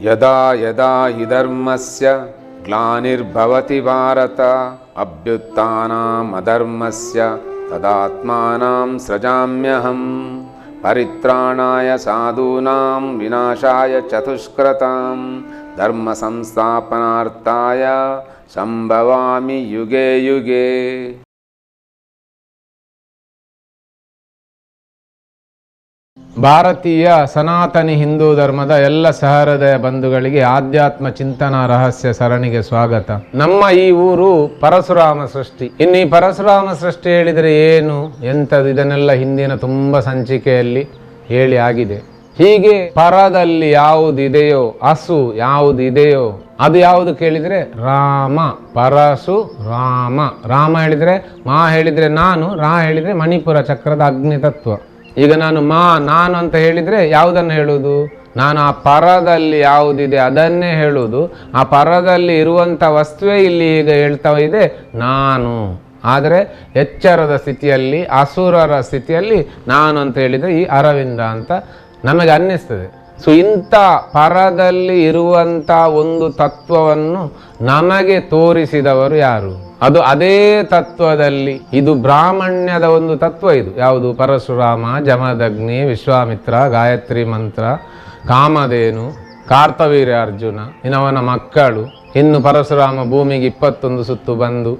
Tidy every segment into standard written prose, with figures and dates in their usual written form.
ಯದಾ ಯದಾ ಹಿ ಧರ್ಮಸ್ಯ ಗ್ಲಾನಿರ್ಭವತಿ ಭಾರತ ಅಭ್ಯುತ್ಥಾನಂ ಅಧರ್ಮಸ್ಯ ತದಾತ್ಮಾನಂ ಸೃಜಾಮ್ಯಹಂ ಪರಿತ್ರಾಣಾಯ ಸಾಧೂನಾಂ ವಿನಾಶಾಯ ಚತುಷ್ಕೃತಾಂ ಧರ್ಮ ಸಂಸ್ಥಾಪನಾರ್ಥಾಯ ಸಂಭವಾಮಿ ಯುಗೆ ಯುಗೆ. ಭಾರತೀಯ ಸನಾತನಿ ಹಿಂದೂ ಧರ್ಮದ ಎಲ್ಲ ಸಹೃದಯ ಬಂಧುಗಳಿಗೆ ಆಧ್ಯಾತ್ಮ ಚಿಂತನಾ ರಹಸ್ಯ ಸರಣಿಗೆ ಸ್ವಾಗತ. ನಮ್ಮ ಈ ಊರು ಪರಶುರಾಮ ಸೃಷ್ಟಿ. ಇನ್ನು ಈ ಪರಶುರಾಮ ಸೃಷ್ಟಿ ಹೇಳಿದರೆ ಏನು ಎಂಥದ್ದು ಇದನ್ನೆಲ್ಲ ಹಿಂದಿನ ತುಂಬ ಸಂಚಿಕೆಯಲ್ಲಿ ಹೇಳಿ ಆಗಿದೆ. ಹೀಗೆ ಪರದಲ್ಲಿ ಯಾವುದಿದೆಯೋ ಹಸು ಯಾವುದಿದೆಯೋ ಅದು ಯಾವುದು ಕೇಳಿದರೆ ರಾಮ. ಪರಶು ರಾಮ. ರಾಮ ಹೇಳಿದರೆ ಮಾ ಹೇಳಿದರೆ ನಾನು, ರಾ ಹೇಳಿದರೆ ಮಣಿಪುರ ಚಕ್ರದ ಅಗ್ನಿ ತತ್ವ. ಈಗ ನಾನು ಅಂತ ಹೇಳಿದರೆ ಯಾವುದನ್ನು ಹೇಳುವುದು? ನಾನು ಆ ಪರದಲ್ಲಿ ಯಾವುದಿದೆ ಅದನ್ನೇ ಹೇಳುವುದು. ಆ ಪರದಲ್ಲಿ ಇರುವಂಥ ವಸ್ತುವೇ ಇಲ್ಲಿ ಈಗ ಹೇಳ್ತಾ ಇದೆ ನಾನು. ಆದರೆ ಎಚ್ಚರದ ಸ್ಥಿತಿಯಲ್ಲಿ, ಅಸುರರ ಸ್ಥಿತಿಯಲ್ಲಿ ನಾನು ಅಂತ ಹೇಳಿದರೆ ಈ ಅರವಿಂದ ಅಂತ ನಮಗೆ ಅನ್ನಿಸ್ತದೆ. ಸೊ ಇಂಥ ಪರದಲ್ಲಿ ಇರುವಂಥ ಒಂದು ತತ್ವವನ್ನು ನಮಗೆ ತೋರಿಸಿದವರು ಯಾರು? ಅದು ಅದೇ ತತ್ವದಲ್ಲಿ, ಇದು ಬ್ರಾಹ್ಮಣ್ಯದ ಒಂದು ತತ್ವ. ಇದು ಯಾವುದು? ಪರಶುರಾಮ, ಜಮದಗ್ನಿ, ವಿಶ್ವಾಮಿತ್ರ, ಗಾಯತ್ರಿ ಮಂತ್ರ, ಕಾಮಧೇನು, ಕಾರ್ತವೀರ್ಯ ಅರ್ಜುನ, ಇನ್ನವನ ಮಕ್ಕಳು. ಇನ್ನು ಪರಶುರಾಮ ಭೂಮಿಗೆ 21 ಸುತ್ತು ಬಂದು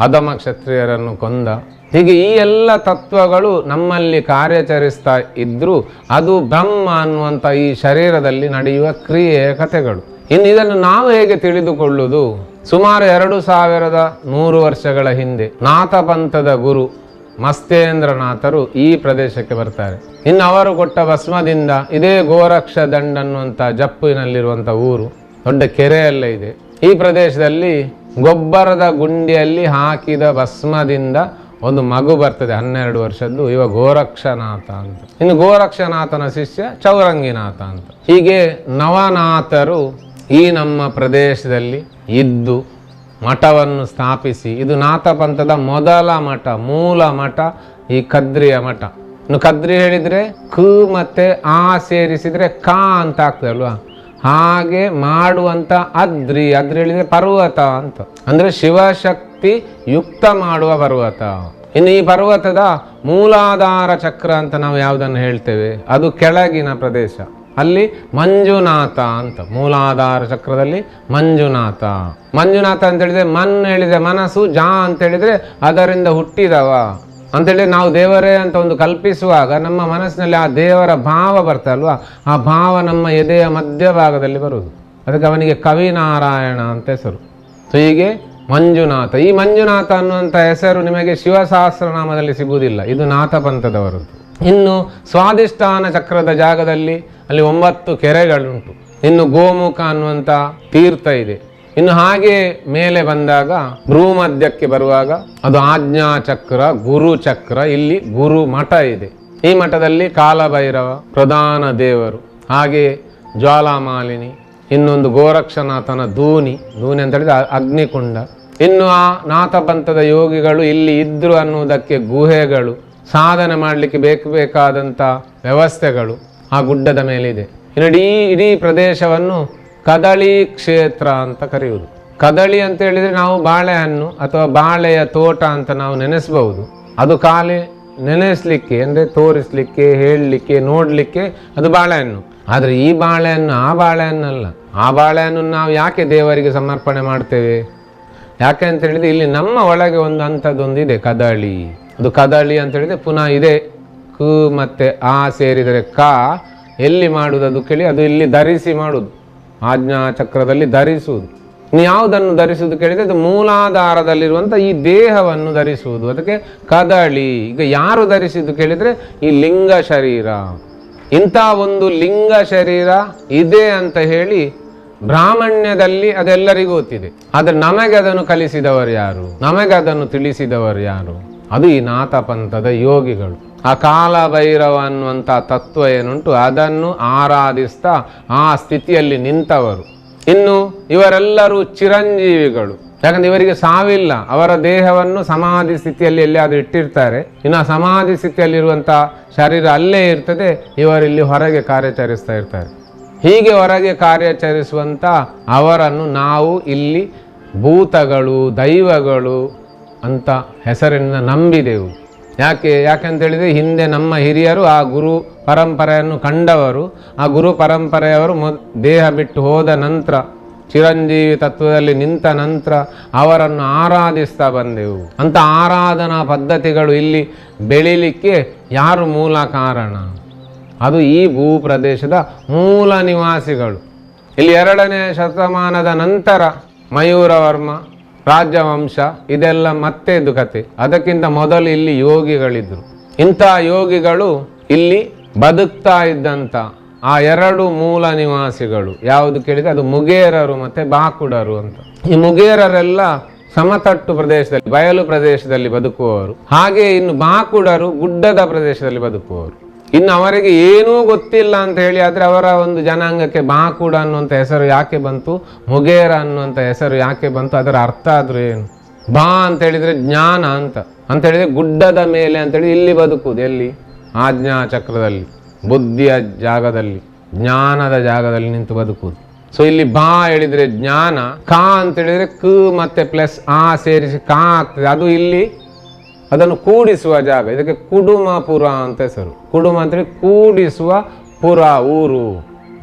ಅಧಮ ಕ್ಷತ್ರಿಯರನ್ನು ಕೊಂದ. ಹೀಗೆ ಈ ಎಲ್ಲ ತತ್ವಗಳು ನಮ್ಮಲ್ಲಿ ಕಾರ್ಯಾಚರಿಸ್ತಾ ಇದ್ದರೂ ಅದು ಬ್ರಹ್ಮ ಅನ್ನುವಂಥ ಈ ಶರೀರದಲ್ಲಿ ನಡೆಯುವ ಕ್ರಿಯೆಯ ಕಥೆಗಳು. ಇನ್ನು ಇದನ್ನು ನಾವು ಹೇಗೆ ತಿಳಿದುಕೊಳ್ಳುವುದು? ಸುಮಾರು 2100 ವರ್ಷಗಳ ಹಿಂದೆ ನಾಥ ಪಂಥದ ಗುರು ಮಸ್ತೇಂದ್ರನಾಥರು ಈ ಪ್ರದೇಶಕ್ಕೆ ಬರ್ತಾರೆ. ಇನ್ನು ಅವರು ಕೊಟ್ಟ ಭಸ್ಮದಿಂದ ಇದೇ ಗೋರಕ್ಷ ದಂಡ್ ಅನ್ನುವಂಥ ಜಪ್ಪುವಿನಲ್ಲಿರುವಂಥ ಊರು, ದೊಡ್ಡ ಕೆರೆಯಲ್ಲೇ ಇದೆ. ಈ ಪ್ರದೇಶದಲ್ಲಿ ಗೊಬ್ಬರದ ಗುಂಡಿಯಲ್ಲಿ ಹಾಕಿದ ಭಸ್ಮದಿಂದ ಒಂದು ಮಗು ಬರ್ತದೆ, 12 ವರ್ಷದ್ದು. ಇವ ಗೋರಕ್ಷನಾಥ ಅಂತ. ಇನ್ನು ಗೋರಕ್ಷನಾಥನ ಶಿಷ್ಯ ಚೌರಂಗಿನಾಥ ಅಂತ. ಹೀಗೆ ನವನಾಥರು ಈ ನಮ್ಮ ಪ್ರದೇಶದಲ್ಲಿ ಇದ್ದು ಮಠವನ್ನು ಸ್ಥಾಪಿಸಿ, ಇದು ನಾಥ ಪಂಥದ ಮೊದಲ ಮಠ, ಮೂಲ ಮಠ ಈ ಕದ್ರಿಯ ಮಠ. ಇನ್ನು ಕದ್ರಿ ಹೇಳಿದರೆ ಕ ಮತ್ತೆ ಆ ಸೇರಿಸಿದರೆ ಕ ಅಂತ ಆಗ್ತದೆ ಅಲ್ವಾ? ಹಾಗೆ ಮಾಡುವಂಥ ಅದ್ರಿ. ಅದ್ರಿ ಹೇಳಿದರೆ ಪರ್ವತ ಅಂತ, ಅಂದರೆ ಶಿವಶಕ್ತಿ ಯುಕ್ತ ಮಾಡುವ ಪರ್ವತ. ಇನ್ನು ಈ ಪರ್ವತದ ಮೂಲಾಧಾರ ಚಕ್ರ ಅಂತ ನಾವು ಯಾವುದನ್ನು ಹೇಳ್ತೇವೆ, ಅದು ಕೆಳಗಿನ ಪ್ರದೇಶ. ಅಲ್ಲಿ ಮಂಜುನಾಥ ಅಂತ, ಮೂಲಾಧಾರ ಚಕ್ರದಲ್ಲಿ ಮಂಜುನಾಥ. ಮಂಜುನಾಥ ಅಂತ ಹೇಳಿದ್ರೆ ಮನ್ ಹೇಳಿದ್ರೆ ಮನಸ್ಸು, ಜಾ ಅಂತ ಹೇಳಿದ್ರೆ ಅದರಿಂದ ಹುಟ್ಟಿದವ ಅಂತೇಳಿ ನಾವು ದೇವರೇ ಅಂತ ಒಂದು ಕಲ್ಪಿಸುವಾಗ ನಮ್ಮ ಮನಸ್ಸಿನಲ್ಲಿ ಆ ದೇವರ ಭಾವ ಬರ್ತಲ್ವಾ, ಆ ಭಾವ ನಮ್ಮ ಎದೆಯ ಮಧ್ಯಭಾಗದಲ್ಲಿ ಬರುವುದು. ಅದಕ್ಕೆ ಅವನಿಗೆ ಕವಿನಾರಾಯಣ ಅಂತ ಹೆಸರು. ಸೊ ಹೀಗೆ ಮಂಜುನಾಥ. ಈ ಮಂಜುನಾಥ ಅನ್ನುವಂಥ ಹೆಸರು ನಿಮಗೆ ಶಿವಸಹಸ್ರನಾಮದಲ್ಲಿ ಸಿಗುವುದಿಲ್ಲ, ಇದು ನಾಥ ಪಂಥದವರದ್ದು. ಇನ್ನು ಸ್ವಾಧಿಷ್ಠಾನ ಚಕ್ರದ ಜಾಗದಲ್ಲಿ ಅಲ್ಲಿ 9 ಕೆರೆಗಳುಂಟು. ಇನ್ನು ಗೋಮುಖ ಅನ್ನುವಂಥ ತೀರ್ಥ ಇದೆ. ಇನ್ನು ಹಾಗೆ ಮೇಲೆ ಬಂದಾಗ ಭ್ರೂಮಧ್ಯಕ್ಕೆ ಬರುವಾಗ ಅದು ಆಜ್ಞಾ ಚಕ್ರ, ಗುರು ಚಕ್ರ. ಇಲ್ಲಿ ಗುರು ಮಠ ಇದೆ. ಈ ಮಠದಲ್ಲಿ ಕಾಲಭೈರವ ಪ್ರಧಾನ ದೇವರು, ಹಾಗೆ ಜ್ವಾಲಾಮಾಲಿನಿ, ಇನ್ನೊಂದು ಗೋರಕ್ಷನಾಥನ ಧೂನಿ ಅಂತ ಹೇಳಿದ್ರೆ ಅಗ್ನಿಕುಂಡ. ಇನ್ನು ಆ ನಾಥ ಪಂಥದ ಯೋಗಿಗಳು ಇಲ್ಲಿ ಇದ್ರು ಅನ್ನುವುದಕ್ಕೆ ಗುಹೆಗಳು, ಸಾಧನೆ ಮಾಡಲಿಕ್ಕೆ ಬೇಕಾದಂಥ ವ್ಯವಸ್ಥೆಗಳು ಆ ಗುಡ್ಡದ ಮೇಲಿದೆ. ಇನ್ನು ಇಡೀ ಪ್ರದೇಶವನ್ನು ಕದಳಿ ಕ್ಷೇತ್ರ ಅಂತ ಕರೆಯುವುದು. ಕದಳಿ ಅಂತ ಹೇಳಿದರೆ ನಾವು ಬಾಳೆಹಣ್ಣು ಅಥವಾ ಬಾಳೆಯ ತೋಟ ಅಂತ ನಾವು ನೆನೆಸಬಹುದು. ಅದು ಖಾಲಿ ನೆನೆಸಲಿಕ್ಕೆ, ಅಂದರೆ ತೋರಿಸಲಿಕ್ಕೆ, ಹೇಳಲಿಕ್ಕೆ, ನೋಡಲಿಕ್ಕೆ ಅದು ಬಾಳೆಹಣ್ಣು. ಆದರೆ ಈ ಬಾಳೆಹಣ್ಣು ಆ ಬಾಳೆಹಣ್ಣಲ್ಲ. ಆ ಬಾಳೆಹಣ್ಣು ನಾವು ಯಾಕೆ ದೇವರಿಗೆ ಸಮರ್ಪಣೆ ಮಾಡ್ತೇವೆ? ಯಾಕೆ ಅಂತ ಹೇಳಿದರೆ ಇಲ್ಲಿ ನಮ್ಮ ಒಳಗೆ ಒಂದು ಅಂಥದ್ದೊಂದಿದೆ, ಕದಳಿ. ಅದು ಕದಳಿ ಅಂತ ಹೇಳಿದರೆ ಪುನಃ ಇದೆ ಕು ಮತ್ತು ಆ ಸೇರಿದರೆ ಕ. ಎಲ್ಲಿ ಮಾಡುವುದು ಅದು ಕೇಳಿ, ಅದು ಇಲ್ಲಿ ಧರಿಸಿ ಮಾಡುವುದು, ಆಜ್ಞಾ ಚಕ್ರದಲ್ಲಿ ಧರಿಸುವುದು. ಇನ್ನು ಯಾವುದನ್ನು ಧರಿಸುವುದು ಕೇಳಿದರೆ ಅದು ಮೂಲಾಧಾರದಲ್ಲಿರುವಂಥ ಈ ದೇಹವನ್ನು ಧರಿಸುವುದು, ಅದಕ್ಕೆ ಕದಳಿ. ಈಗ ಯಾರು ಧರಿಸಿದ್ದು ಕೇಳಿದರೆ ಈ ಲಿಂಗ ಶರೀರ. ಇಂಥ ಒಂದು ಲಿಂಗ ಶರೀರ ಇದೆ ಅಂತ ಹೇಳಿ ಬ್ರಾಹ್ಮಣ್ಯದಲ್ಲಿ ಅದೆಲ್ಲರಿಗೂ ಗೊತ್ತಿದೆ. ಆದರೆ ನಮಗೆ ಅದನ್ನು ಕಲಿಸಿದವರು ಯಾರು? ನಮಗೆ ಅದನ್ನು ತಿಳಿಸಿದವರು ಯಾರು? ಅದು ಈ ನಾಥ ಪಂಥದ ಯೋಗಿಗಳು. ಆ ಕಾಲಭೈರವ ಅನ್ನುವಂಥ ತತ್ವ ಏನುಂಟು ಅದನ್ನು ಆರಾಧಿಸ್ತಾ ಆ ಸ್ಥಿತಿಯಲ್ಲಿ ನಿಂತವರು. ಇನ್ನು ಇವರೆಲ್ಲರೂ ಚಿರಂಜೀವಿಗಳು. ಯಾಕಂದ್ರೆ ಇವರಿಗೆ ಸಾವಿಲ್ಲ. ಅವರ ದೇಹವನ್ನು ಸಮಾಧಿ ಸ್ಥಿತಿಯಲ್ಲಿ ಎಲ್ಲಿಯಾದರೂ ಇಟ್ಟಿರ್ತಾರೆ. ಇನ್ನು ಆ ಸಮಾಧಿ ಸ್ಥಿತಿಯಲ್ಲಿರುವಂಥ ಶರೀರ ಅಲ್ಲೇ ಇರ್ತದೆ, ಇವರಿಲ್ಲಿ ಹೊರಗೆ ಕಾರ್ಯಾಚರಿಸ್ತಾ ಇರ್ತಾರೆ. ಹೀಗೆ ಹೊರಗೆ ಕಾರ್ಯಾಚರಿಸುವಂಥ ಅವರನ್ನು ನಾವು ಇಲ್ಲಿ ಭೂತಗಳು ದೈವಗಳು ಅಂತ ಹೆಸರಿನಿಂದ ನಂಬಿದೆವು. ಯಾಕೆಂತೇಳಿದರೆ ಹಿಂದೆ ನಮ್ಮ ಹಿರಿಯರು ಆ ಗುರು ಪರಂಪರೆಯನ್ನು ಕಂಡವರು, ಆ ಗುರು ಪರಂಪರೆಯವರು ದೇಹ ಬಿಟ್ಟು ಹೋದ ನಂತರ, ಚಿರಂಜೀವಿ ತತ್ವದಲ್ಲಿ ನಿಂತ ನಂತರ ಅವರನ್ನು ಆರಾಧಿಸ್ತಾ ಬಂದೆವು. ಅಂಥ ಆರಾಧನಾ ಪದ್ಧತಿಗಳು ಇಲ್ಲಿ ಬೆಳೀಲಿಕ್ಕೆ ಯಾರು ಮೂಲ ಕಾರಣ? ಅದು ಈ ಭೂಪ್ರದೇಶದ ಮೂಲ ನಿವಾಸಿಗಳು. ಇಲ್ಲಿ 2ನೇ ಶತಮಾನದ ನಂತರ ಮಯೂರವರ್ಮ ರಾಜವಂಶ ಇದೆಲ್ಲ ಮತ್ತೆ ಇದು ಕತೆ. ಅದಕ್ಕಿಂತ ಮೊದಲು ಇಲ್ಲಿ ಯೋಗಿಗಳಿದ್ರು. ಇಂಥ ಯೋಗಿಗಳು ಇಲ್ಲಿ ಬದುಕ್ತಾ ಇದ್ದಂಥ ಆ 2 ಮೂಲ ನಿವಾಸಿಗಳು ಯಾವುದು ಕೇಳಿದರೆ ಅದು ಮುಗೇರರು ಮತ್ತು ಬಾಕುಡರು ಅಂತ. ಈ ಮುಗೇರರೆಲ್ಲ ಸಮತಟ್ಟು ಪ್ರದೇಶದಲ್ಲಿ, ಬಯಲು ಪ್ರದೇಶದಲ್ಲಿ ಬದುಕುವವರು. ಹಾಗೆ ಇನ್ನು ಬಾಕುಡರು ಗುಡ್ಡದ ಪ್ರದೇಶದಲ್ಲಿ ಬದುಕುವವರು. ಇನ್ನು ಅವರಿಗೆ ಏನೂ ಗೊತ್ತಿಲ್ಲ ಅಂತ ಹೇಳಿ ಆದರೆ ಅವರ ಒಂದು ಜನಾಂಗಕ್ಕೆ ಬಾಕುಡ ಅನ್ನುವಂಥ ಹೆಸರು ಯಾಕೆ ಬಂತು, ಮುಗೇರ ಅನ್ನುವಂಥ ಹೆಸರು ಯಾಕೆ ಬಂತು, ಅದರ ಅರ್ಥ ಆದರೂ ಏನು? ಬಾ ಅಂತ ಹೇಳಿದರೆ ಜ್ಞಾನ ಅಂತ ಹೇಳಿದರೆ ಗುಡ್ಡದ ಮೇಲೆ ಅಂತೇಳಿ ಇಲ್ಲಿ ಬದುಕುವುದು. ಎಲ್ಲಿ? ಆಜ್ಞಾ ಚಕ್ರದಲ್ಲಿ, ಬುದ್ಧಿಯ ಜಾಗದಲ್ಲಿ, ಜ್ಞಾನದ ಜಾಗದಲ್ಲಿ ನಿಂತು ಬದುಕುವುದು. ಸೊ ಇಲ್ಲಿ ಬಾ ಹೇಳಿದರೆ ಜ್ಞಾನ, ಕಾ ಅಂತ ಹೇಳಿದರೆ ಕ ಮತ್ತೆ ಪ್ಲಸ್ ಆ ಸೇರಿಸಿ ಕಾ ಆಗ್ತದೆ. ಅದು ಇಲ್ಲಿ ಅದನ್ನು ಕೂಡಿಸುವ ಜಾಗ. ಇದಕ್ಕೆ ಕುಡುಮಪುರ ಅಂತ ಹೆಸರು. ಕುಡುಮ ಅಂತೇಳಿ ಕೂಡಿಸುವ ಪುರ, ಊರು.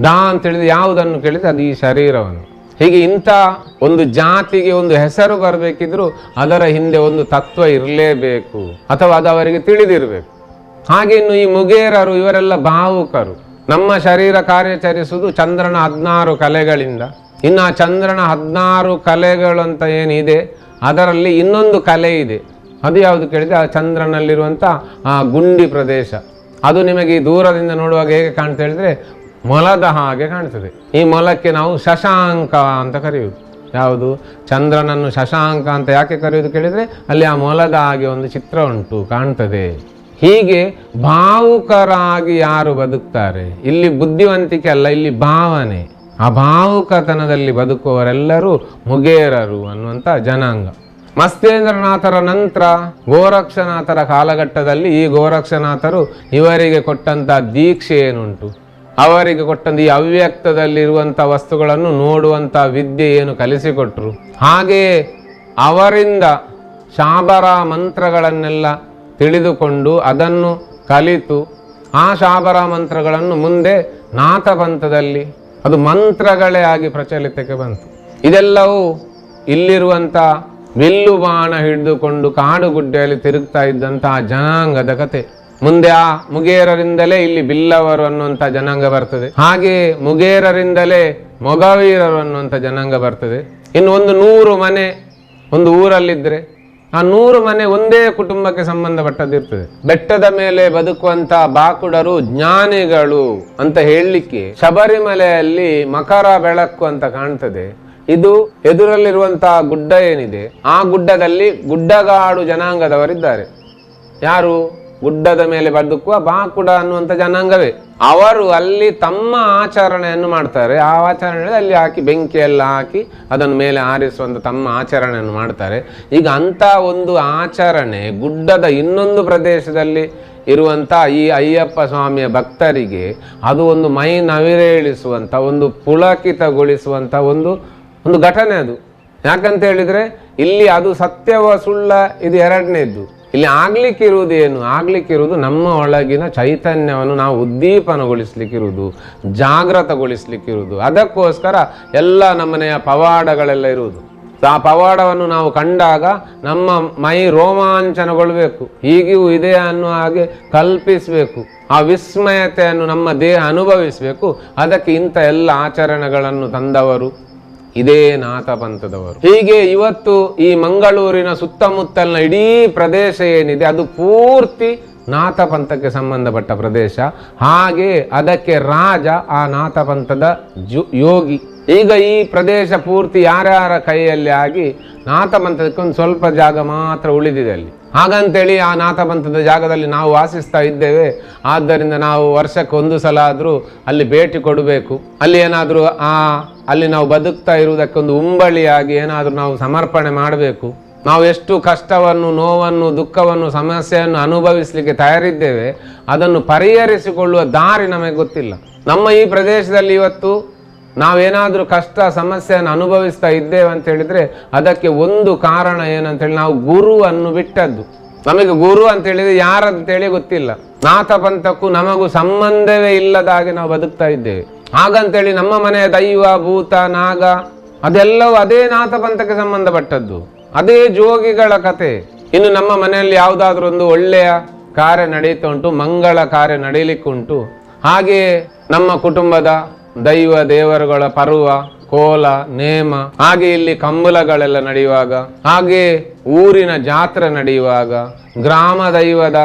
ದಾ ಅಂತ ಹೇಳಿದ್ರೆ ಯಾವುದನ್ನು ಕೇಳಿದ್ರೆ ಅದು ಈ ಶರೀರವನ್ನು. ಹೀಗೆ ಇಂಥ ಒಂದು ಜಾತಿಗೆ ಒಂದು ಹೆಸರು ಬರಬೇಕಿದ್ರೂ ಅದರ ಹಿಂದೆ ಒಂದು ತತ್ವ ಇರಲೇಬೇಕು, ಅಥವಾ ಅದು ಅವರಿಗೆ ತಿಳಿದಿರಬೇಕು. ಹಾಗೆ ಇನ್ನು ಈ ಮುಗೇರರು ಇವರೆಲ್ಲ ಭಾವುಕರು. ನಮ್ಮ ಶರೀರ ಕಾರ್ಯಾಚರಿಸುವುದು ಚಂದ್ರನ 16 ಕಲೆಗಳಿಂದ. ಇನ್ನು ಆ ಚಂದ್ರನ 16 ಕಲೆಗಳು ಅಂತ ಏನಿದೆ ಅದರಲ್ಲಿ ಇನ್ನೊಂದು ಕಲೆ ಇದೆ. ಅದು ಯಾವುದು ಕೇಳಿದರೆ ಆ ಚಂದ್ರನಲ್ಲಿರುವಂಥ ಆ ಗುಂಡಿ ಪ್ರದೇಶ. ಅದು ನಿಮಗೆ ಈ ದೂರದಿಂದ ನೋಡುವಾಗ ಹೇಗೆ ಕಾಣ್ತಾ ಹೇಳಿದರೆ ಮೊಲದ ಹಾಗೆ ಕಾಣ್ತದೆ. ಈ ಮೊಲಕ್ಕೆ ನಾವು ಶಶಾಂಕ ಅಂತ ಕರೆಯುವುದು. ಯಾವುದು? ಚಂದ್ರನನ್ನು ಶಶಾಂಕ ಅಂತ ಯಾಕೆ ಕರೆಯುವುದು ಕೇಳಿದರೆ ಅಲ್ಲಿ ಆ ಮೊಲದ ಹಾಗೆ ಒಂದು ಚಿತ್ರ ಉಂಟು, ಕಾಣ್ತದೆ. ಹೀಗೆ ಭಾವುಕರಾಗಿ ಯಾರು ಬದುಕ್ತಾರೆ, ಇಲ್ಲಿ ಬುದ್ಧಿವಂತಿಕೆ ಅಲ್ಲ, ಇಲ್ಲಿ ಭಾವನೆ. ಆ ಭಾವುಕತನದಲ್ಲಿ ಬದುಕುವವರೆಲ್ಲರೂ ಮುಗೇರರು ಅನ್ನುವಂಥ ಜನಾಂಗ. ಮಸ್ತೇಂದ್ರನಾಥರ ನಂತರ ಗೋರಕ್ಷನಾಥರ ಕಾಲಘಟ್ಟದಲ್ಲಿ ಈ ಗೋರಕ್ಷನಾಥರು ಇವರಿಗೆ ಕೊಟ್ಟಂಥ ದೀಕ್ಷೆ ಏನುಂಟು, ಅವರಿಗೆ ಕೊಟ್ಟಂಥ ಈ ಅವ್ಯಕ್ತದಲ್ಲಿರುವಂಥ ವಸ್ತುಗಳನ್ನು ನೋಡುವಂಥ ವಿದ್ಯೆ ಏನು ಕಲಿಸಿಕೊಟ್ರು. ಹಾಗೆಯೇ ಅವರಿಂದ ಶಾಬರ ಮಂತ್ರಗಳನ್ನೆಲ್ಲ ತಿಳಿದುಕೊಂಡು ಅದನ್ನು ಕಲಿತು ಆ ಶಾಬರ ಮಂತ್ರಗಳನ್ನು ಮುಂದೆ ನಾಥಪಂಥದಲ್ಲಿ ಅದು ಮಂತ್ರಗಳೇ ಆಗಿ ಪ್ರಚಲಿತಕ್ಕೆ ಬಂತು. ಇದೆಲ್ಲವೂ ಇಲ್ಲಿರುವಂಥ ಬಿಲ್ಲು ಬಾಣ ಹಿಡಿದುಕೊಂಡು ಕಾಡುಗುಡ್ಡೆಯಲ್ಲಿ ತಿರುಗ್ತಾ ಇದ್ದಂತಹ ಜನಾಂಗದ ಕತೆ. ಮುಂದೆ ಆ ಮುಗೇರರಿಂದಲೇ ಇಲ್ಲಿ ಬಿಲ್ಲವರು ಅನ್ನುವಂಥ ಜನಾಂಗ ಬರ್ತದೆ. ಹಾಗೆ ಮುಗೇರರಿಂದಲೇ ಮೊಗವೀರರು ಅನ್ನುವಂಥ ಜನಾಂಗ ಬರ್ತದೆ. ಇನ್ನು 100 ಮನೆ ಒಂದು ಊರಲ್ಲಿದ್ದರೆ ಆ 100 ಮನೆ ಒಂದೇ ಕುಟುಂಬಕ್ಕೆ ಸಂಬಂಧಪಟ್ಟದಿರ್ತದೆ. ಬೆಟ್ಟದ ಮೇಲೆ ಬದುಕುವಂಥ ಬಾಕುಡರು ಜ್ಞಾನಿಗಳು ಅಂತ ಹೇಳಲಿಕ್ಕೆ ಶಬರಿಮಲೆಯಲ್ಲಿ ಮಕರ ಬೆಳಕು ಅಂತ ಕಾಣ್ತದೆ. ಇದು ಎದುರಲ್ಲಿರುವಂತಹ ಗುಡ್ಡ ಏನಿದೆ ಆ ಗುಡ್ಡದಲ್ಲಿ ಗುಡ್ಡಗಾಡು ಜನಾಂಗದವರಿದ್ದಾರೆ. ಯಾರು? ಗುಡ್ಡದ ಮೇಲೆ ಬದುಕುವ ಬಾಕುಡ ಅನ್ನುವಂಥ ಜನಾಂಗವೇ. ಅವರು ಅಲ್ಲಿ ತಮ್ಮ ಆಚರಣೆಯನ್ನು ಮಾಡ್ತಾರೆ. ಆ ಆಚರಣೆ ಅಲ್ಲಿ ಹಾಕಿ ಬೆಂಕಿಯೆಲ್ಲ ಹಾಕಿ ಅದನ್ನು ಮೇಲೆ ಆರಿಸುವಂಥ ತಮ್ಮ ಆಚರಣೆಯನ್ನು ಮಾಡ್ತಾರೆ. ಈಗ ಅಂಥ ಒಂದು ಆಚರಣೆ ಗುಡ್ಡದ ಇನ್ನೊಂದು ಪ್ರದೇಶದಲ್ಲಿ ಇರುವಂಥ ಈ ಅಯ್ಯಪ್ಪ ಸ್ವಾಮಿಯ ಭಕ್ತರಿಗೆ ಅದು ಒಂದು ಮೈ ನವಿರೇಳಿಸುವಂಥ, ಒಂದು ಪುಳಕಿತಗೊಳಿಸುವಂಥ ಒಂದು ಘಟನೆ ಅದು. ಯಾಕಂತ ಹೇಳಿದರೆ ಇಲ್ಲಿ ಅದು ಸತ್ಯವ ಸುಳ್ಳ ಇದು 2ನೇದ್ದು. ಇಲ್ಲಿ ಆಗ್ಲಿಕ್ಕಿರುವುದೇನು? ಆಗ್ಲಿಕ್ಕಿರುವುದು ನಮ್ಮ ಒಳಗಿನ ಚೈತನ್ಯವನ್ನು ನಾವು ಉದ್ದೀಪನಗೊಳಿಸ್ಲಿಕ್ಕಿರುವುದು, ಜಾಗೃತಗೊಳಿಸ್ಲಿಕ್ಕಿರುವುದು. ಅದಕ್ಕೋಸ್ಕರ ಎಲ್ಲ ನಮ್ಮನೆಯ ಪವಾಡಗಳೆಲ್ಲ ಇರುವುದು. ಆ ಪವಾಡವನ್ನು ನಾವು ಕಂಡಾಗ ನಮ್ಮ ಮೈ ರೋಮಾಂಚನಗೊಳ್ಬೇಕು, ಹೀಗೂ ಇದೆ ಅನ್ನೋ ಹಾಗೆ ಕಲ್ಪಿಸಬೇಕು. ಆ ವಿಸ್ಮಯತೆಯನ್ನು ನಮ್ಮ ದೇಹ ಅನುಭವಿಸಬೇಕು. ಅದಕ್ಕೆ ಇಂಥ ಎಲ್ಲ ಆಚರಣೆಗಳನ್ನು ತಂದವರು ಇದೇ ನಾಥಪಂಥದವರು. ಹೀಗೆ ಇವತ್ತು ಈ ಮಂಗಳೂರಿನ ಸುತ್ತಮುತ್ತಲಿನ ಇಡೀ ಪ್ರದೇಶ ಏನಿದೆ ಅದು ಪೂರ್ತಿ ನಾಥಪಂಥಕ್ಕೆ ಸಂಬಂಧಪಟ್ಟ ಪ್ರದೇಶ. ಹಾಗೆ ಅದಕ್ಕೆ ರಾಜ ಆ ನಾಥಪಂಥದ ಯೋಗಿ. ಈಗ ಈ ಪ್ರದೇಶ ಪೂರ್ತಿ ಯಾರ್ಯಾರ ಕೈಯಲ್ಲಿ ಆಗಿ ನಾಥಪಂಥಕ್ಕೆ ಒಂದು ಸ್ವಲ್ಪ ಜಾಗ ಮಾತ್ರ ಉಳಿದಿದೆ ಅಲ್ಲಿ. ಹಾಗಂತೇಳಿ ಆ ನಾಥಪಂಥದ ಜಾಗದಲ್ಲಿ ನಾವು ವಾಸಿಸ್ತಾ ಇದ್ದೇವೆ. ಆದ್ದರಿಂದ ನಾವು ವರ್ಷಕ್ಕೆ 1 ಸಲ ಆದರೂ ಅಲ್ಲಿ ಭೇಟಿ ಕೊಡಬೇಕು. ಅಲ್ಲಿ ಏನಾದರೂ ಅಲ್ಲಿ ನಾವು ಬದುಕ್ತಾ ಇರುವುದಕ್ಕೆ ಒಂದು ಉಂಬಳಿಯಾಗಿ ಏನಾದರೂ ನಾವು ಸಮರ್ಪಣೆ ಮಾಡಬೇಕು. ನಾವು ಎಷ್ಟು ಕಷ್ಟವನ್ನು, ನೋವನ್ನು, ದುಃಖವನ್ನು, ಸಮಸ್ಯೆಯನ್ನು ಅನುಭವಿಸಲಿಕ್ಕೆ ತಯಾರಿದ್ದೇವೆ, ಅದನ್ನು ಪರಿಹರಿಸಿಕೊಳ್ಳುವ ದಾರಿ ನಮಗೆ ಗೊತ್ತಿಲ್ಲ. ನಮ್ಮ ಈ ಪ್ರದೇಶದಲ್ಲಿ ಇವತ್ತು ನಾವೇನಾದರೂ ಕಷ್ಟ ಸಮಸ್ಯೆಯನ್ನು ಅನುಭವಿಸ್ತಾ ಇದ್ದೇವೆ ಅಂತ ಹೇಳಿದ್ರೆ ಅದಕ್ಕೆ ಒಂದು ಕಾರಣ ಏನಂತೇಳಿ, ನಾವು ಗುರುವನ್ನು ಬಿಟ್ಟದ್ದು. ನಮಗೆ ಗುರು ಅಂತ ಹೇಳಿದ್ರೆ ಯಾರಂತೇಳಿ ಗೊತ್ತಿಲ್ಲ. ನಾಥ ಪಂಥಕ್ಕೂ ನಮಗೂ ಸಂಬಂಧವೇ ಇಲ್ಲದ ಹಾಗೆ ನಾವು ಬದುಕ್ತಾ ಇದ್ದೇವೆ. ಹಾಗಂತೇಳಿ ನಮ್ಮ ಮನೆಯ ದೈವ, ಭೂತ, ನಾಗ ಅದೆಲ್ಲವೂ ಅದೇ ನಾಥ ಪಂಥಕ್ಕೆ ಸಂಬಂಧಪಟ್ಟದ್ದು, ಅದೇ ಜೋಗಿಗಳ ಕತೆ. ಇನ್ನು ನಮ್ಮ ಮನೆಯಲ್ಲಿ ಯಾವುದಾದ್ರೂ ಒಂದು ಒಳ್ಳೆಯ ಕಾರ್ಯ ನಡೀತಾ ಉಂಟು, ಮಂಗಳ ಕಾರ್ಯ ನಡೀಲಿಕ್ಕುಂಟು, ಹಾಗೆಯೇ ನಮ್ಮ ಕುಟುಂಬದ ದೈವ ದೇವರುಗಳ ಪರ್ವ, ಕೋಲ, ನೇಮ, ಹಾಗೆ ಇಲ್ಲಿ ಕಂಬಳಗಳೆಲ್ಲ ನಡೆಯುವಾಗ, ಹಾಗೆ ಊರಿನ ಜಾತ್ರೆ ನಡೆಯುವಾಗ, ಗ್ರಾಮ ದೈವದ